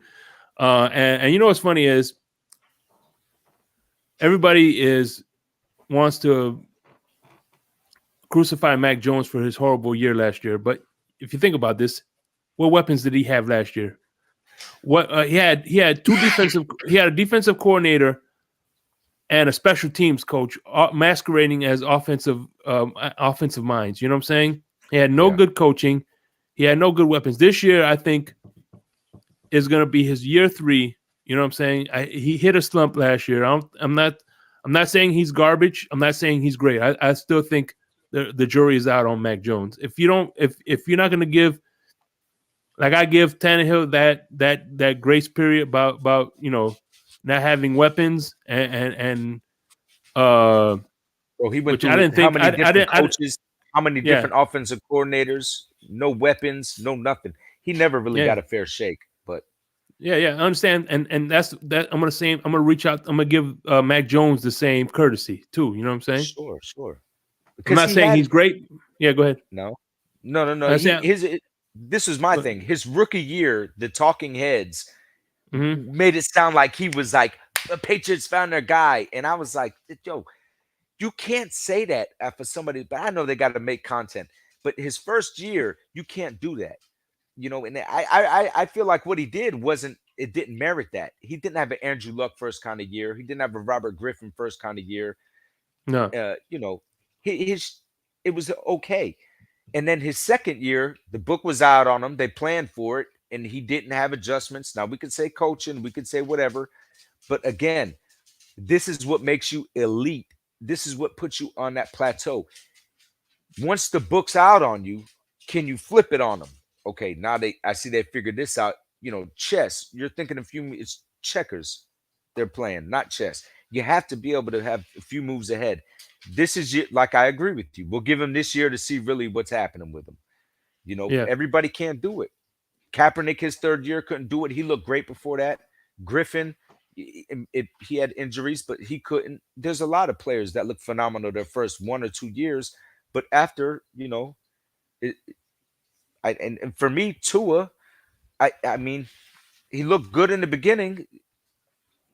And you know what's funny is everybody wants to crucify Mac Jones for his horrible year last year. But if you think about this, what weapons did he have last year? What he had two defensive. He had a defensive coordinator and a special teams coach masquerading as offensive minds. You know what I'm saying? He had no good coaching. He had no good weapons. This year, I think, is going to be his year 3. You know what I'm saying? He hit a slump last year. I'm not saying he's garbage. I'm not saying he's great. I still think the jury is out on Mac Jones. If you're not going to give, like I give Tannehill that grace period about you know, not having weapons and well, he went through I didn't think how many different coaches, how many different offensive coordinators, no weapons, no nothing. He never really got a fair shake. But I understand, and that's that. I'm gonna reach out. I'm gonna give Mac Jones the same courtesy too. You know what I'm saying? Sure. I'm not saying he's great. Yeah, go ahead. No. This was my thing. His rookie year, the talking heads made it sound like he was like the Patriots found their guy, and I was like, yo, you can't say that for somebody. But I know they got to make content. But his first year, you can't do that. You know, and I feel like what he did didn't merit that. He didn't have an Andrew Luck first kind of year. He didn't have a Robert Griffin first kind of year. No. You know, it was okay. And then his second year, the book was out on him. They planned for it, and he didn't have adjustments. Now, we could say coaching, we could say whatever. But again, this is what makes you elite. This is what puts you on that plateau. Once the book's out on you, can you flip it on them? Okay, now I see they figured this out. You know, chess. You're thinking it's checkers they're playing, not chess. You have to be able to have a few moves ahead. This is like I agree with you. We'll give him this year to see really what's happening with him. You know, everybody can't do it. Kaepernick, his third year, couldn't do it. He looked great before that. Griffin, he had injuries, but he couldn't. There's a lot of players that look phenomenal their first 1 or 2 years, but after, you know, and for me, Tua, I mean, he looked good in the beginning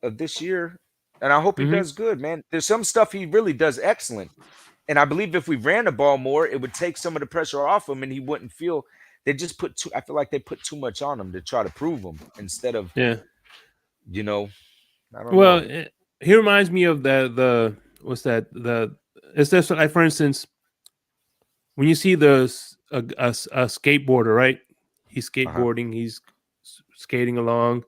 of this year, and I hope he does good, man. There's some stuff he really does excellent, and I believe if we ran the ball more, it would take some of the pressure off him, and he wouldn't feel. They just I feel like they put too much on him to try to prove him instead of, you know. I don't know. He reminds me of the what's that? It's just like, for instance, when you see a skateboarder, right? He's skateboarding, he's skating along,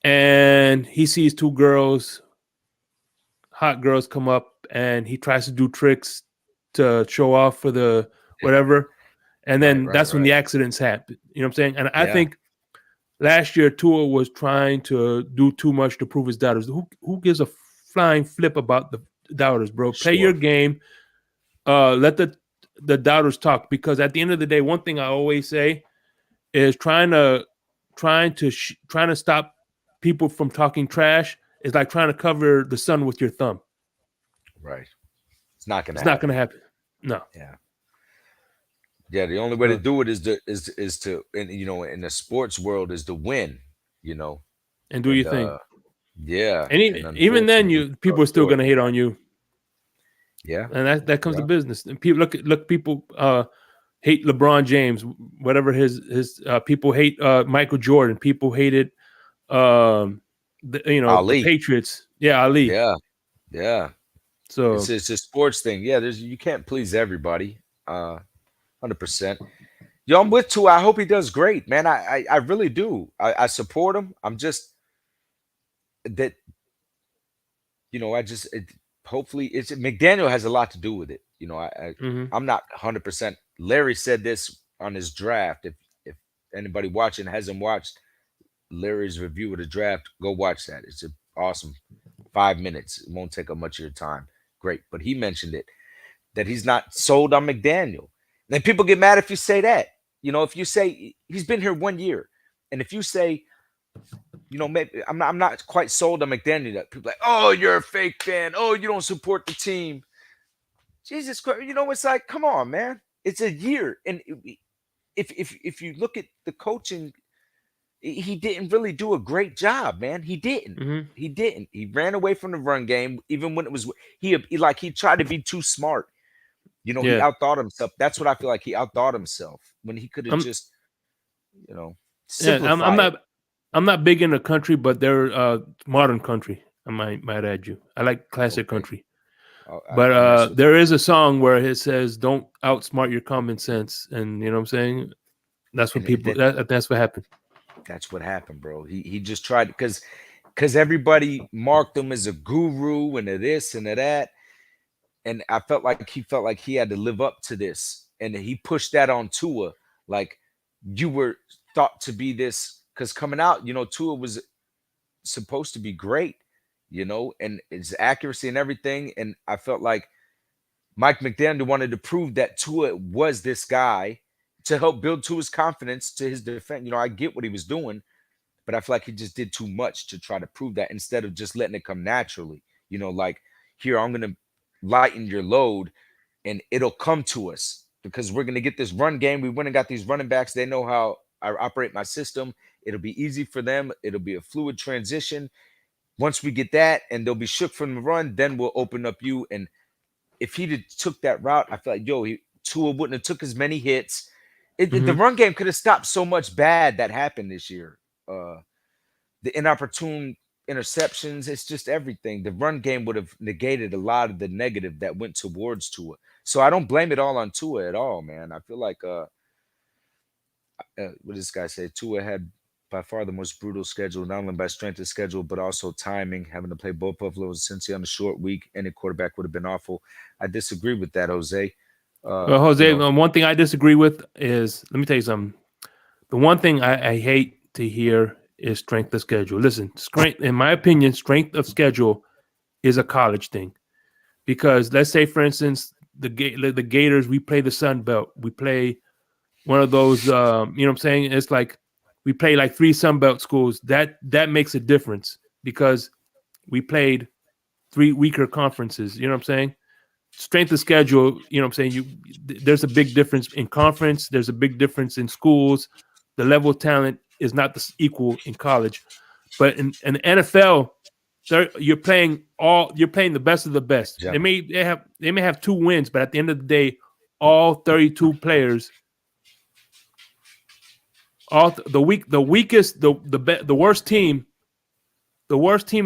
and he sees 2 hot girls come up, and he tries to do tricks to show off for the whatever, and then that's when the accidents happen. You know what I'm saying? And I think last year Tua was trying to do too much to prove his doubters. Who gives a flying flip about the doubters, bro? Play your game. Let the doubters talk, because at the end of the day, one thing I always say is trying to stop people from talking trash is like trying to cover the sun with your thumb. Right. It's not going to happen. No. Yeah. The only way to do it is to, you know, in the sports world is to win, you know, and do your thing. And even then, people are still going to hate on you. Yeah. And that comes to business. And people look people. hate LeBron James, whatever his people hate Michael Jordan. People hated the Ali. Patriots. Yeah, Ali. Yeah. Yeah. So it's a sports thing. Yeah, you can't please everybody. 100%. Yo, I'm with Tua. I hope he does great, man. I really do. I support him. I'm just that hopefully it's McDaniel has a lot to do with it. I'm not 100%. Larry said this on his draft. If anybody watching hasn't watched Larry's review of the draft, go watch that. It's awesome. 5 minutes. It won't take up much of your time. Great. But he mentioned it, that he's not sold on McDaniel. Then people get mad if you say that. If you say he's been here 1 year, and if you say, maybe I'm not quite sold on McDaniel, that people are like, oh, you're a fake fan. Oh, you don't support the team. Jesus Christ. It's like, come on, man. It's a year. And if you look at the coaching, he didn't really do a great job, man. He didn't. He didn't. He ran away from the run game, even when it was he tried to be too smart. He outthought himself. That's what I feel like. He outthought himself when he could have just, simplified. I'm not big into country, but they're modern country. I might add you. I like classic country. But there is a song where it says, "Don't outsmart your common sense," and you know what I'm saying. That's what that's what happened. That's what happened, bro. He just tried because everybody marked him as a guru and a this and a that. And I felt like he had to live up to this. And he pushed that on Tua. Like, you were thought to be this, because coming out, Tua was supposed to be great, and his accuracy and everything. And I felt like Mike McDaniel wanted to prove that Tua was this guy to help build Tua's confidence to his defense. I get what he was doing, but I feel like he just did too much to try to prove that instead of just letting it come naturally. Like, here, I'm going to lighten your load and it'll come to us because we're going to get this run game. We went and got these running backs. They know how I operate my system. It'll be easy for them. It'll be a fluid transition. Once we get that and they'll be shook from the run, then we'll open up you. And if he took that route, I feel like, Tua wouldn't have took as many hits. The run game could have stopped so much bad that happened this year. The inopportune interceptions, it's just everything. The run game would have negated a lot of the negative that went towards Tua. So I don't blame it all on Tua at all, man. I feel like what did this guy say? Tua had by far the most brutal schedule, not only by strength of schedule, but also timing, having to play both Buffaloes and Cincy on a short week. Any quarterback would have been awful. I disagree with that, Jose. Well, Jose, one thing I disagree with is, let me tell you something. The one thing I hate to hear is strength of schedule. Listen, in my opinion, strength of schedule is a college thing. Because let's say, for instance, the Gators, we play the Sun Belt. We play one of those, you know what I'm saying? It's like we play like 3 Sun Belt schools. That makes a difference because we played 3 weaker conferences. You know what I'm saying? Strength of schedule, you know what I'm saying? There's a big difference in conference. There's a big difference in schools. The level of talent is not equal in college. But in the NFL, you're playing the best of the best. Yeah. They may have 2 wins, but at the end of the day, all 32 players, the worst team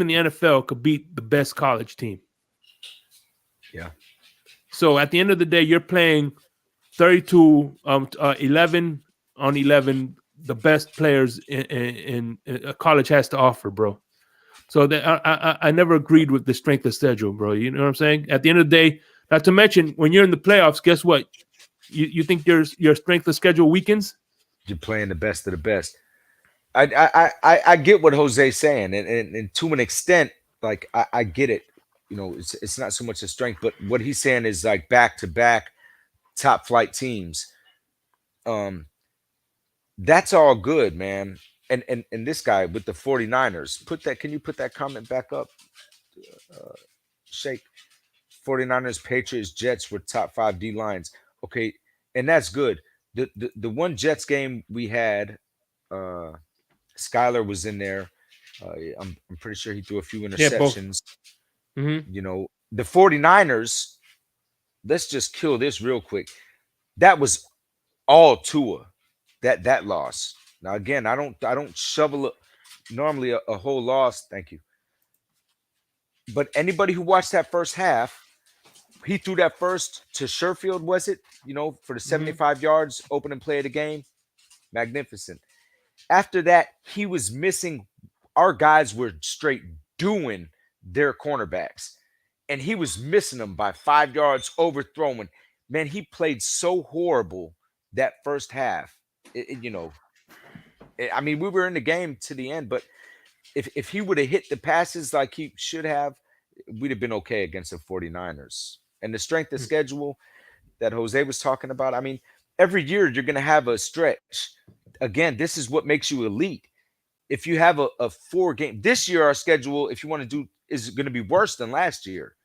in the NFL could beat the best college team. Yeah. So at the end of the day, you're playing 32, 11 on 11, the best players in college has to offer, bro. So I never agreed with the strength of schedule, bro. You know what I'm saying? At the end of the day, not to mention, when you're in the playoffs, guess what? You think your strength of schedule weakens? You're playing the best of the best. I get what Jose's saying, and to an extent, like I get it. It's not so much the strength, but what he's saying is like back-to-back top flight teams. That's all good, man. And this guy with the 49ers, can you put that comment back up? Shake. 49ers, Patriots, Jets were top 5 D lines. Okay, and that's good. The one Jets game we had, Skyler was in there. I'm pretty sure he threw a few interceptions. Yeah, the 49ers, let's just kill this real quick. That was all Tua. That loss. Now again, I don't shovel normally a whole loss. Thank you. But anybody who watched that first half, he threw that first to Sherfield, was it? For the 75 yards, opening play of the game. Magnificent. After that, he was missing. Our guys were straight doing their cornerbacks, and he was missing them by 5 yards, overthrowing. Man, he played so horrible that first half. I mean, we were in the game to the end, but if he would have hit the passes like he should have, we'd have been okay against the 49ers. And the strength of schedule that Jose was talking about, I mean, every year you're going to have a stretch. Again, this is what makes you elite. If you have a 4-game, this year our schedule, if you want to do, is going to be worse than last year.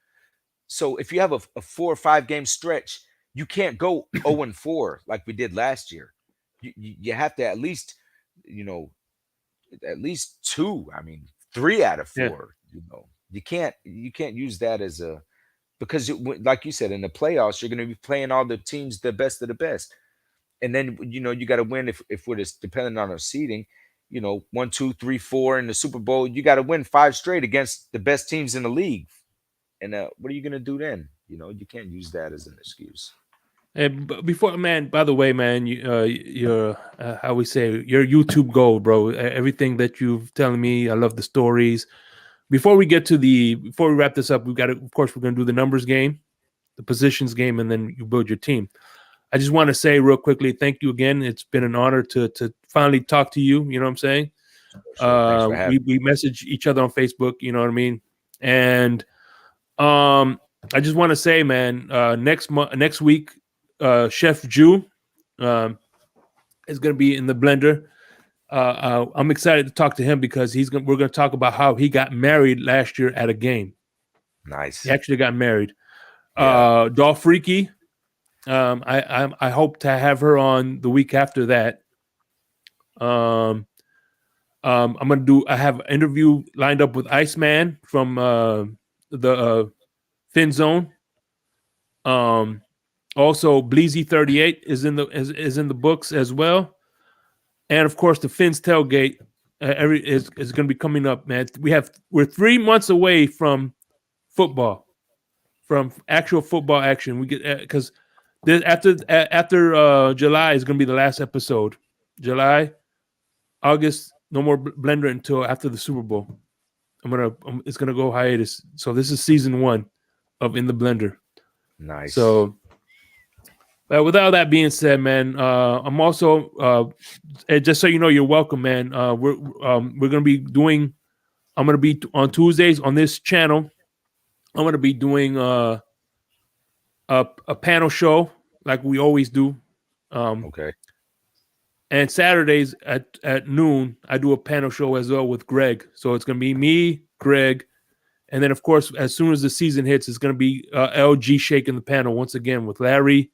So if you have a 4 or 5 game stretch, you can't go 0-4 like we did last year. You have to at least, at least 2. I mean, 3 out of 4. Yeah. You can't use that as because like you said, in the playoffs, you're going to be playing all the teams, the best of the best. And then, you got to win if we're just depending on our seeding, 1, 2, 3, 4 in the Super Bowl, you got to win 5 straight against the best teams in the league. And what are you going to do then? You can't use that as an excuse. And before, man, by the way, man, your how we say, your YouTube gold, bro. Everything that you've telling me, I love the stories. Before we wrap this up, of course, we're going to do the numbers game, the positions game, and then you build your team. I just want to say real quickly, thank you again. It's been an honor to finally talk to you. You know what I'm saying? Sure, we message each other on Facebook. You know what I mean? And I just want to say, man, next week, Chef Jew is going to be in the blender. I'm excited to talk to him because we're going to talk about how he got married last year at a game. Nice. He actually got married. Yeah. Dolph Freaky. I hope to have her on the week after that. I have an interview lined up with Iceman from the Fin Zone. Also Bleezy 38 is in the books as well. And of course the Fins tailgate is going to be coming up, man. We're 3 months away from football, from actual football action. We get because after July is going to be the last episode. July, August, no more blender until after the Super Bowl. It's gonna go hiatus. So this is season 1 of In the Blender. Nice. So, with all that being said, man, I'm also just so you know, you're welcome, man. We're gonna be doing. I'm gonna be on Tuesdays on this channel. I'm gonna be doing a panel show like we always do. Okay. And Saturdays at noon, I do a panel show as well with Greg. So it's gonna be me, Greg, and then of course, as soon as the season hits, it's gonna be LG shaking the panel once again with Larry,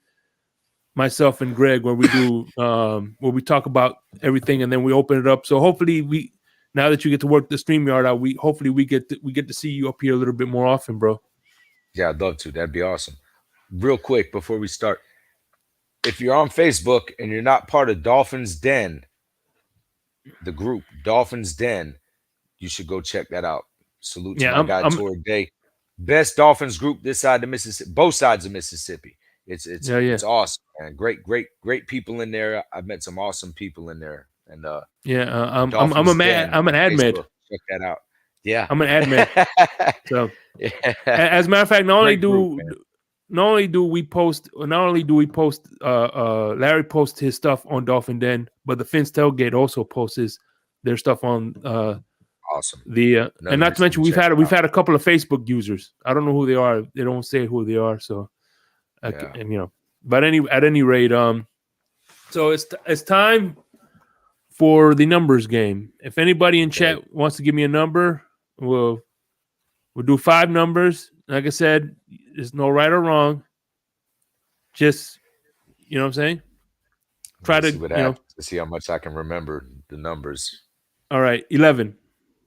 myself, and Greg, where we do where we talk about everything, and then we open it up. So hopefully, now that you get to work the StreamYard out, we get to see you up here a little bit more often, bro. Yeah, I'd love to. That'd be awesome. Real quick before we start, if you're on Facebook and you're not part of Dolphins Den, the group Dolphins Den, you should go check that out. Salute to my guy Torg Day, best Dolphins group this side of Mississippi, both sides of Mississippi. It's awesome, man. Great people in there. I've met some awesome people in there, and I'm an admin. Check that out. Yeah, I'm an admin. So, as a matter of fact, not only do we post Larry posts his stuff on Dolphin Den, but the Fins Tailgate also posts their stuff on awesome. And not to mention we've had a couple of Facebook users. I don't know who they are. They don't say who they are. So, but at any rate, so it's time for the numbers game. If anybody in chat wants to give me a number, we'll do 5 numbers. Like I said, there's no right or wrong. Just, you know what I'm saying? Try to see how much I can remember the numbers. All right, 11.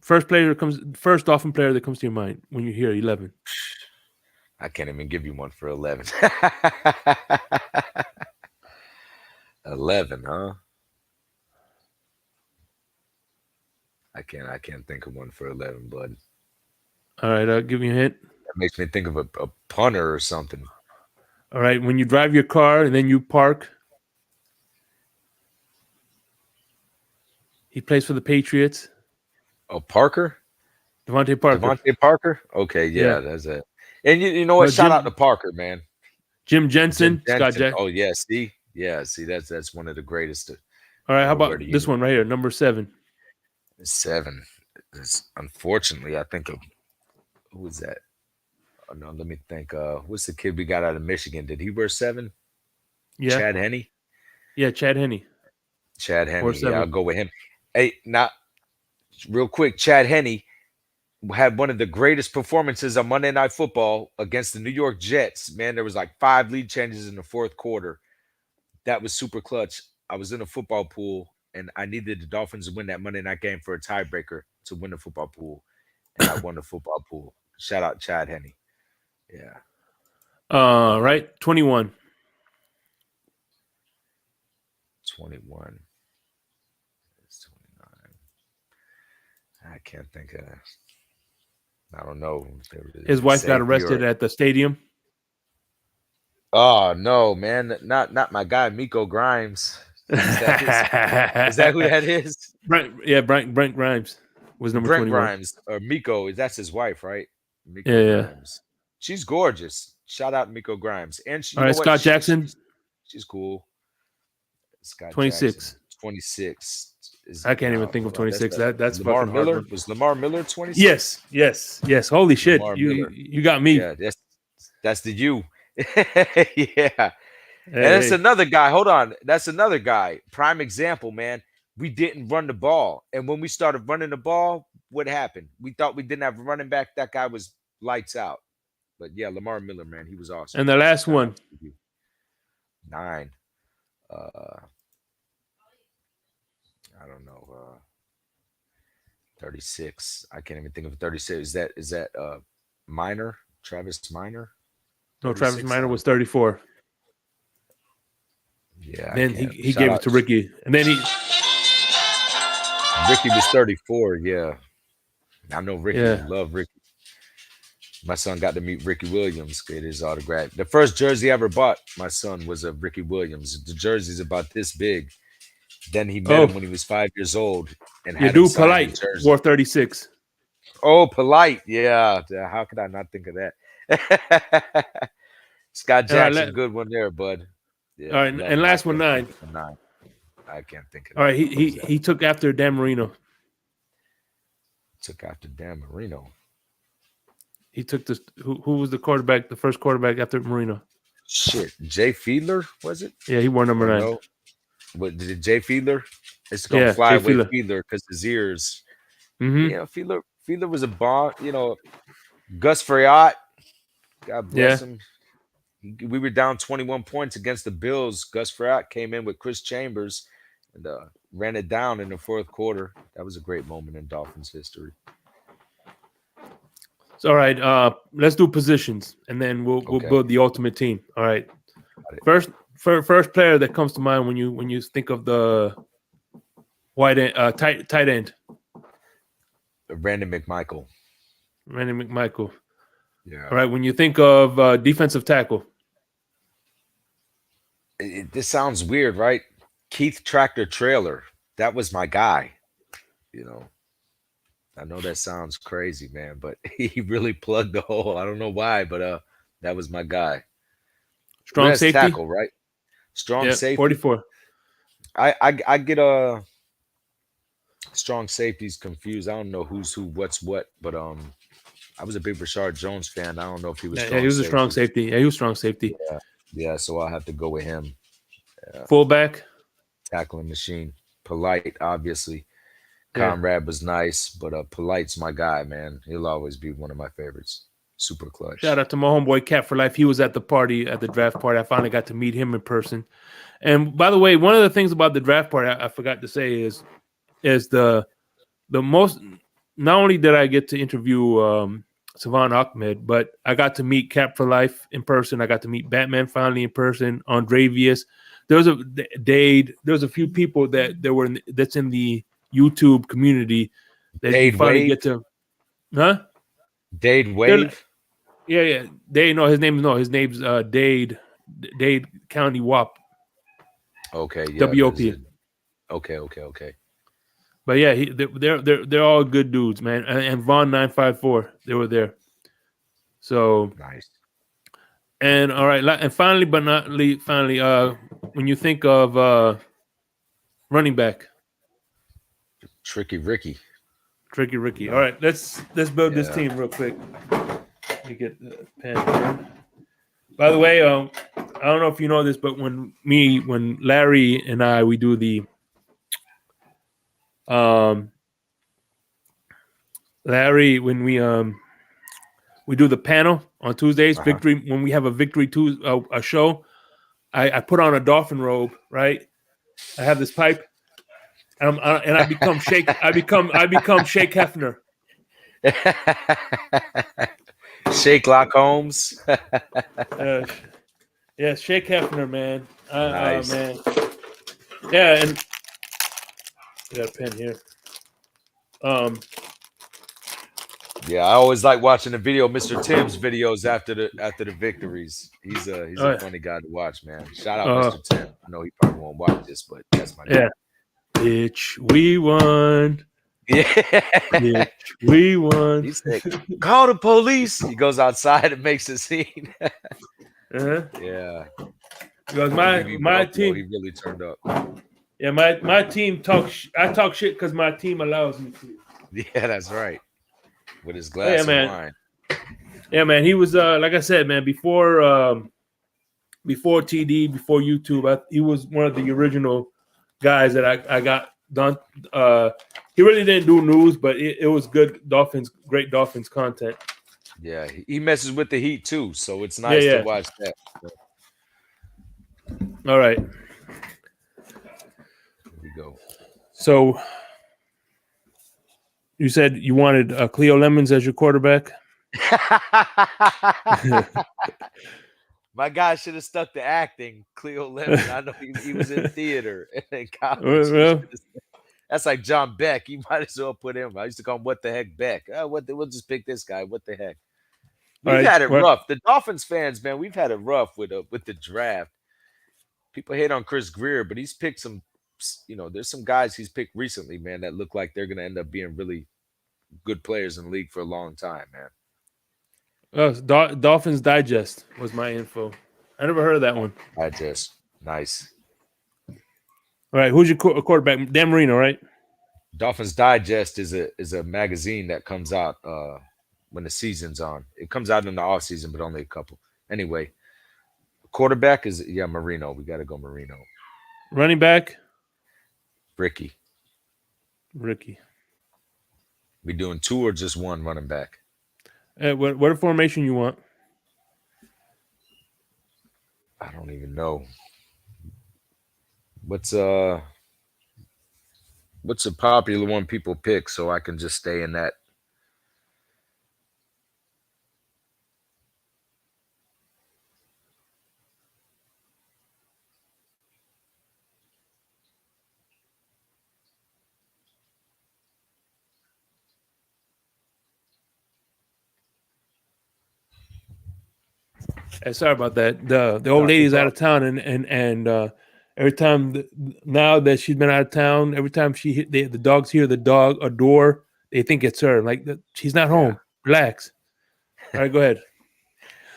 First Dolphin player that comes to your mind when you hear 11. I can't even give you one for 11. 11, huh? I can't think of one for 11, bud. All right, I'll give you a hint. That makes me think of a punter or something. All right, when you drive your car and then you park, he plays for the Patriots. Oh, Parker? Devontae Parker. Devontae Parker? Okay, yeah, that's it. And you know what? Shout out to Parker, man. Jim Jensen, Scott Jensen. Oh, yeah, see? Yeah, see, that's one of the greatest. All right, how about this one right here, number 7? 7. Unfortunately, I think of who was that? Oh, no, let me think. What's the kid we got out of Michigan? Did he wear 7? Yeah. Chad Henne? Yeah, Chad Henne. Chad Henne. Yeah, I'll go with him. Hey, now, real quick, Chad Henne had one of the greatest performances on Monday Night Football against the New York Jets. Man, there was like 5 lead changes in the fourth quarter. That was super clutch. I was in a football pool, and I needed the Dolphins to win that Monday night game for a tiebreaker to win the football pool, and I won the football pool. Shout out Chad Henne. Yeah. Right, 21. 21. It's 29. I can't think of. I don't know. His wife got arrested at the stadium. Oh no, man! Not my guy, Miko Grimes. Is that who that is? Brent Grimes was number 21. Grimes or Miko. That's his wife, right? Miko Grimes. She's gorgeous. Shout out Miko Grimes. And she, all right, Scott Jackson. She's cool. Scott 26. Jackson, 26. I can't even think of 26. That's Lamar fucking Miller. hard. Was Lamar Miller 26? Yes. Holy shit! You got me. Yeah, that's the you. Yeah. And that's another guy. Hold on. That's another guy. Prime example, man. We didn't run the ball. And when we started running the ball, what happened? We thought we didn't have a running back. That guy was lights out. But yeah, Lamar Miller, man, he was awesome. And the last one. 9. I don't know. 36. I can't even think of 36. Is that Minor? Travis Minor? No, Travis Minor was 34. Yeah. Then he gave it to Ricky. And then Ricky was 34, yeah. I know Ricky. I love Ricky. My son got to meet Ricky Williams, get his autograph. The first jersey I ever bought, my son, was a Ricky Williams. The jersey's about this big. Then he met him when he was 5 years old. And your dude Polite wore 36. Oh, Polite. Yeah. How could I not think of that? Scott Jackson, good one there, bud. Yeah, all right, and last one, 9. I can't think of all right, he took after Dan Marino. Took after Dan Marino. He took this. Who was the quarterback? The first quarterback after Marino. Shit, Jay Fiedler, was it? Yeah, he wore number 9. No. What did it, Jay Fiedler? It's gonna fly away Fiedler because his ears. Mm-hmm. Yeah, Fiedler was a bomb. You know, Gus Frerotte. God bless him. We were down 21 points against the Bills. Gus Frerotte came in with Chris Chambers and ran it down in the fourth quarter. That was a great moment in Dolphins history. All right, let's do positions, and then we'll build the ultimate team. All right, first player that comes to mind when you think of the tight end. Brandon McMichael. Yeah. All right, when you think of defensive tackle. This sounds weird, right? Keith Tractor Trailer. That was my guy. You know, I know that sounds crazy, man, but he really plugged the hole. I don't know why, but that was my guy. Strong safety tackle, right? Strong safety. 44. I get strong safeties confused. I don't know who's who, what's what, but I was a big Rashard Jones fan. I don't know if he was. Yeah, he was a strong safety. Yeah, he was strong safety. Yeah. So I'll have to go with him. Fullback, tackling machine. Polite, obviously. Conrad was nice, but Polite's my guy, man. He'll always be one of my favorites. Super clutch. Shout out to my homeboy Cat for Life. He was at the draft party. I finally got to meet him in person. And by the way, one of the things about the draft party I forgot to say is the most. Not only did I get to interview Savon Ahmed, but I got to meet Cap for Life in person. I got to meet Batman finally in person. Andrevius. there's a Dade. There's a few people that's in the YouTube community that Dade you finally Wave? get to, huh? Dade Wave. Yeah. Dade. No, his name's Dade County WAP. Okay, yeah. WOP. Okay. But yeah, they're all good dudes, man. And Vaughn 954, they were there. So Nice. and all right, and finally, but not least, when you think of running back, Tricky Ricky. All right, let's build this team real quick. Let me get the pen here. By the way, I don't know if you know this, but when Larry and I we do the Larry when we do the panel on Tuesdays, victory when we have a victory a show, I put on a dolphin robe, right? I have this pipe, and I become Shake. I become Shake Hefner. Shake Lock Holmes. Yeah, Shake Hefner, man. Nice. Man. Yeah, and I got a pen here. Yeah, I always like watching the video, Mr. Tim's videos after the victories. He's a funny guy to watch, man. Shout out Mr. Tim. I know he probably won't watch this, but that's my name. Bitch, we won. Yeah. Bitch, we won. He said, call the police. He goes outside and makes a scene. Yeah. Because my team, he really turned up. Yeah, my team I talk shit because my team allows me to. Yeah, that's right. With his glass of wine. Yeah, man. He was like I said, man. Before TD, before YouTube, he was one of the original guys that I got done. He really didn't do news, but it was good great Dolphins content. Yeah, he messes with the Heat too, so it's nice to watch that. All right. Here we go. So you said you wanted Cleo Lemons as your quarterback? My guy should have stuck to acting. Cleo Lemon. I know he was in theater in college. That's like John Beck. You might as well put him. I used to call him "What the heck Beck." We'll just pick this guy. What the heck? We've had it rough. The Dolphins fans, man, we've had it rough with the draft. People hate on Chris Greer, but he's picked some. There's some guys he's picked recently, man, that look like they're going to end up being really good players in the league for a long time, man. Dolphins Digest was my info. I never heard of that one. Digest. Nice. All right, who's your quarterback? Dan Marino, right? Dolphins Digest is a magazine that comes out when the season's on. It comes out in the off season, but only a couple. Anyway, quarterback is Marino. We got to go Marino. Running back, Ricky. We doing two or just one running back? What formation you want? I don't even know. What's a popular one people pick so I can just stay in that? Sorry about that. The old lady's out of town, and every time now that she's been out of town, every time the dogs hear a door, they think it's her. Like she's not home. Relax. All right, go ahead.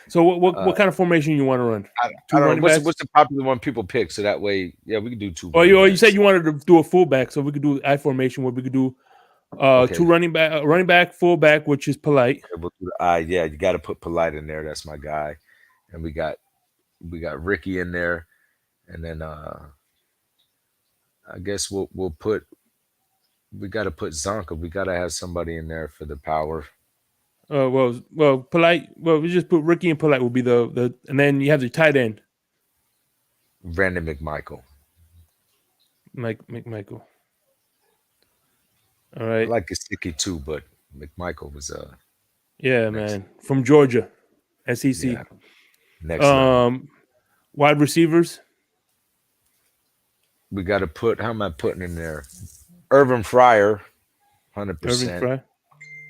So what kind of formation you want to run? I don't know. What's the popular one people pick? So that way, we can do two. Oh, you said you wanted to do a fullback, so we could do I formation where we could do two running back, fullback, which is Polite. We'll do the you got to put Polite in there. That's my guy. And we got Ricky in there, and then I guess we got to put Zonka. We got to have somebody in there for the power. Well, Polite. Well, we just put Ricky and Polite will be the and then you have the tight end. Brandon McMichael. McMichael. All right. I like Gesicki too, but McMichael was man, from Georgia, SEC. Yeah. Next wide receivers. we got to put. How am I putting in there? Urban Fryer, Irving 100%. Fry.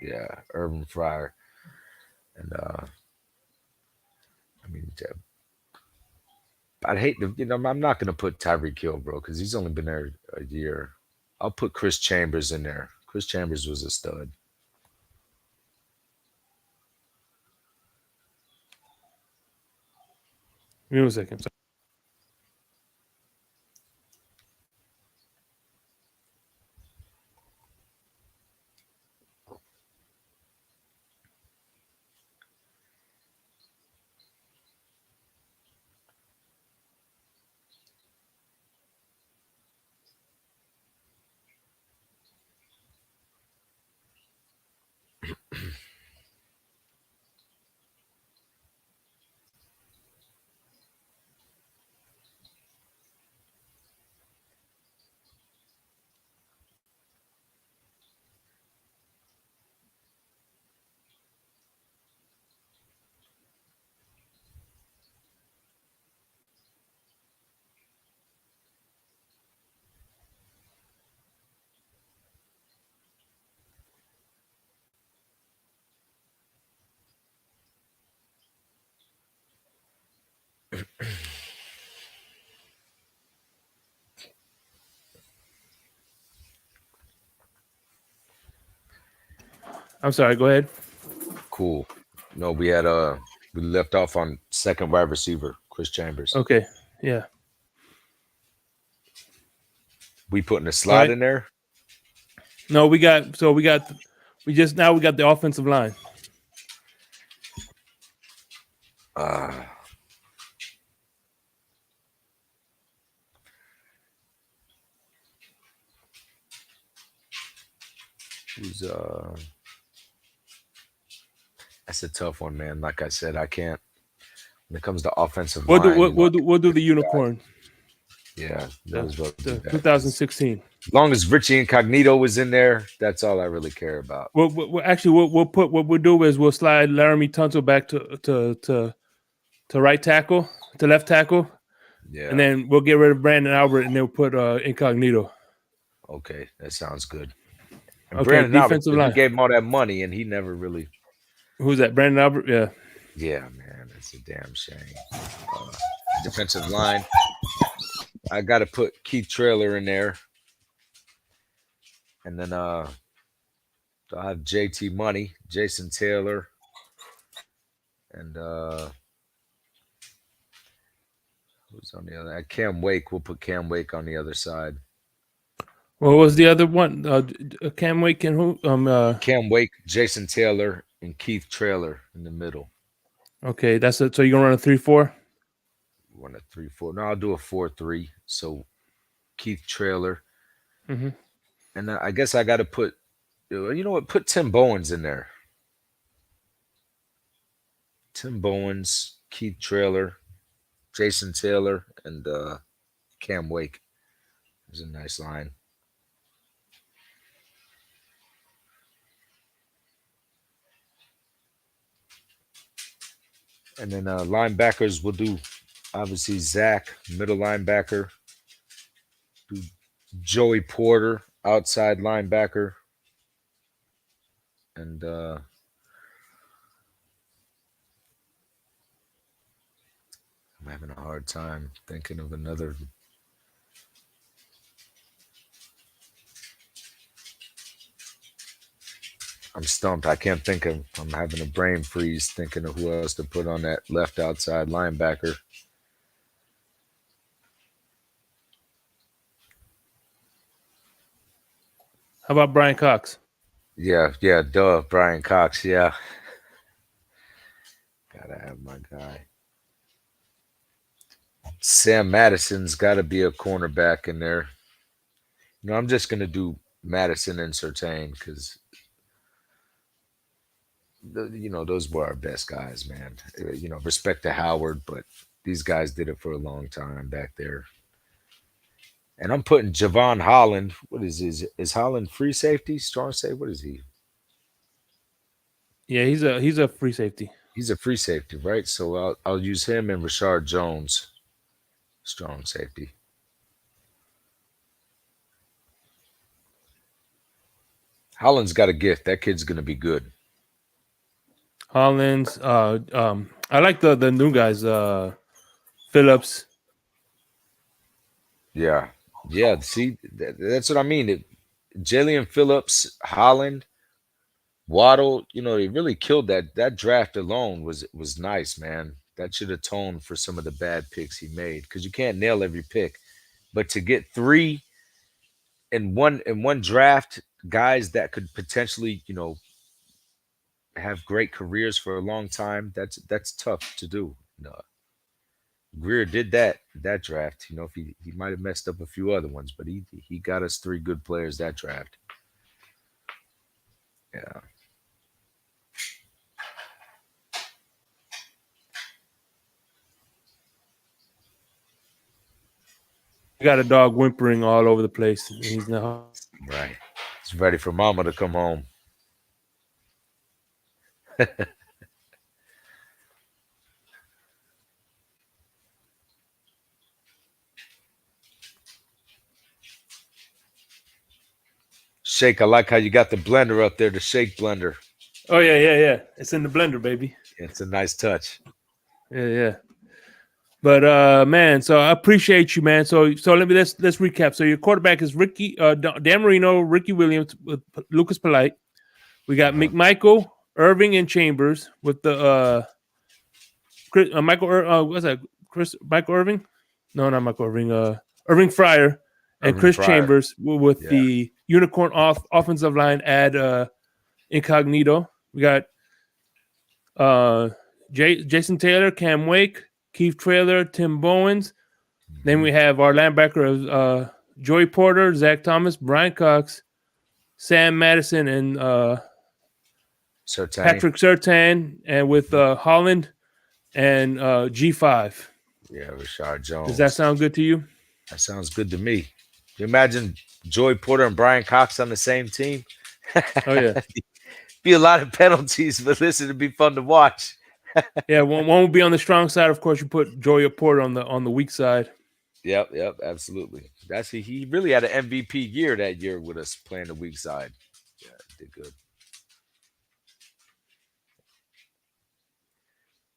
Yeah, Urban Fryer, and I mean, I'd hate to. I'm not gonna put Tyreek Hill, bro, because he's only been there a year. I'll put Chris Chambers in there. Chris Chambers was a stud. Give me a second. Sorry. I'm sorry. Go ahead. Cool. No, we left off on second wide receiver, Chris Chambers. Okay. Yeah. We putting a slide right. in there. No, we got the offensive line. Who's That's a tough one, man. Like I said, I can't. When it comes to offensive line, We'll do the unicorn. Yeah, The, those will do the that. 2016. As long as Richie Incognito was in there, that's all I really care about. What we'll do is we'll slide Laramie Tunsil back to right tackle, to left tackle. Yeah. And then we'll get rid of Brandon Albert and then we'll put Incognito. Okay, that sounds good. And Okay, Brandon Albert, defensive line. we gave him all that money, and he never really. Who's that? Brandon Albert? Yeah. Yeah, man, that's a damn shame. Defensive line. I got to put Keith Trailer in there, and then I'll have JT Money, Jason Taylor, and who's on the other? Cam Wake. We'll put Cam Wake on the other side. What was the other one? Cam Wake and who? Cam Wake, Jason Taylor, and Keith Trailer in the middle. Okay, that's it. So you're gonna run a 3-4? Run a 3-4. No, I'll do a 4-3. So Keith Trailer, Mm-hmm. and I guess I got to put. You know what? Put Tim Bowens in there. Tim Bowens, Keith Trailer, Jason Taylor, and Cam Wake. There's a nice line. And then linebackers, we'll do obviously Zach, middle linebacker. Do Joey Porter, outside linebacker. And I'm having a hard time thinking of another. I'm stumped. I can't think of. I'm having a brain freeze thinking of who else to put on that left outside linebacker. How about Brian Cox? Yeah, duh, Brian Cox, yeah. Gotta have my guy. Sam Madison's got to be a cornerback in there. You know, I'm just gonna do Madison and Surtain because those were our best guys, man. Respect to Howard, but these guys did it for a long time back there. And I'm putting Javon Holland. What is his? Is Holland free safety, strong safety? What is he? Yeah, he's a free safety. He's a free safety, right? So I'll use him and Rashard Jones, strong safety. Holland's got a gift. That kid's gonna be good. Hollins. I like the new guys. Phillips. Yeah. See, that's what I mean. Jalen Phillips, Holland, Waddle. They really killed that draft alone. Was nice, man. That should atone for some of the bad picks he made, because you can't nail every pick, but to get 3 in one draft, guys that could potentially have great careers for a long time, that's tough to do. Greer did that draft. If he might have messed up a few other ones, but he got us 3 good players that draft. Yeah. Got a dog whimpering all over the place. He's not right. He's ready for mama to come home. Shake, I like how you got the blender up there, the shake blender. Oh yeah. It's in the blender, baby. It's a nice touch. Yeah. But man, so I appreciate you, man. So let's recap. So your quarterback is Dan Marino, Ricky Williams with Lucas Polite. We got McMichael, Irving, and Chambers with the Michael Irving? No, not Michael Irving. Irving Fryer and Irving Chris Fryer. Chambers with the unicorn offensive line ad incognito. We got Jason Taylor, Cam Wake, Keith Traylor, Tim Bowens. Then we have our linebacker Joey Porter, Zach Thomas, Brian Cox, Sam Madison, and Patrick Surtain, and with Holland and G5. Yeah, Rashard Jones. Does that sound good to you? That sounds good to me. You imagine Joey Porter and Brian Cox on the same team? Oh yeah. Be a lot of penalties, but listen, it'd be fun to watch. Yeah, one will be on the strong side. Of course, you put Joey Porter on the weak side. Yep, absolutely. He really had an MVP year that year with us playing the weak side. Yeah, did good.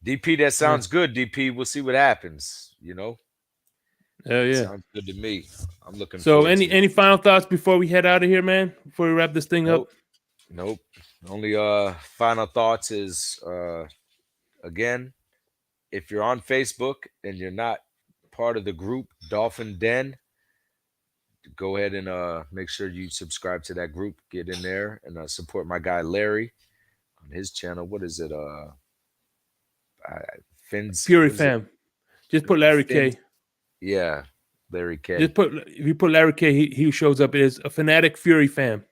DP, that sounds good. DP, we'll see what happens. Hell yeah, sounds good to me. I'm looking. So, any final thoughts before we head out of here, man? Before we wrap this thing up? Nope. Only final thoughts is again, if you're on Facebook and you're not part of the group Dolphin Den, go ahead and make sure you subscribe to that group. Get in there and support my guy Larry on his channel. What is it? Fury Fam. Just put Larry K. Yeah, Larry K. If you put Larry K, he shows up. It is a Phin-Addict Fury Fam.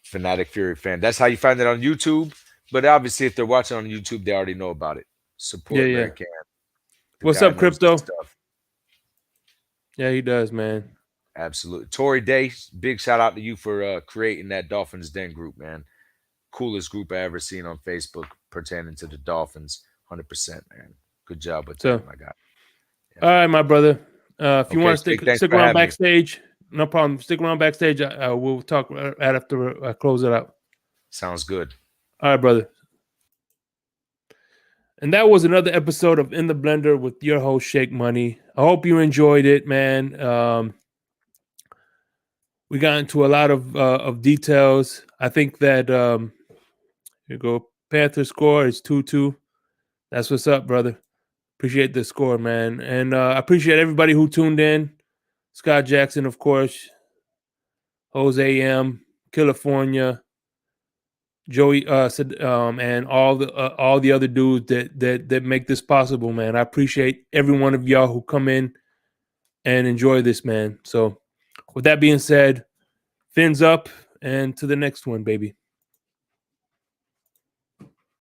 Phin-Addict Fury Fan. That's how you find it on YouTube. But obviously, if they're watching on YouTube, they already know about it. Support Larry K. What's up, Crypto? Yeah, he does, man. Absolutely. Tory Day, big shout out to you for creating that Dolphins Den group, man. Coolest group I ever seen on Facebook pertaining to the Dolphins. 100%, man. Good job with that, my guy. Yeah. All right, my brother. If you want to stick around backstage, no problem. Stick around backstage. We'll talk right after I close it out. Sounds good. All right, brother. And that was another episode of In the Blender with your host, Shake Money. I hope you enjoyed it, man. We got into a lot of details. I think that here you go. Panther score is 2-2. That's what's up, brother. Appreciate the score, man. And I appreciate everybody who tuned in. Scott Jackson, of course. Jose M. California. Joey and all the other dudes that make this possible, man. I appreciate every one of y'all who come in and enjoy this, man. So with that being said, fins up and to the next one, baby.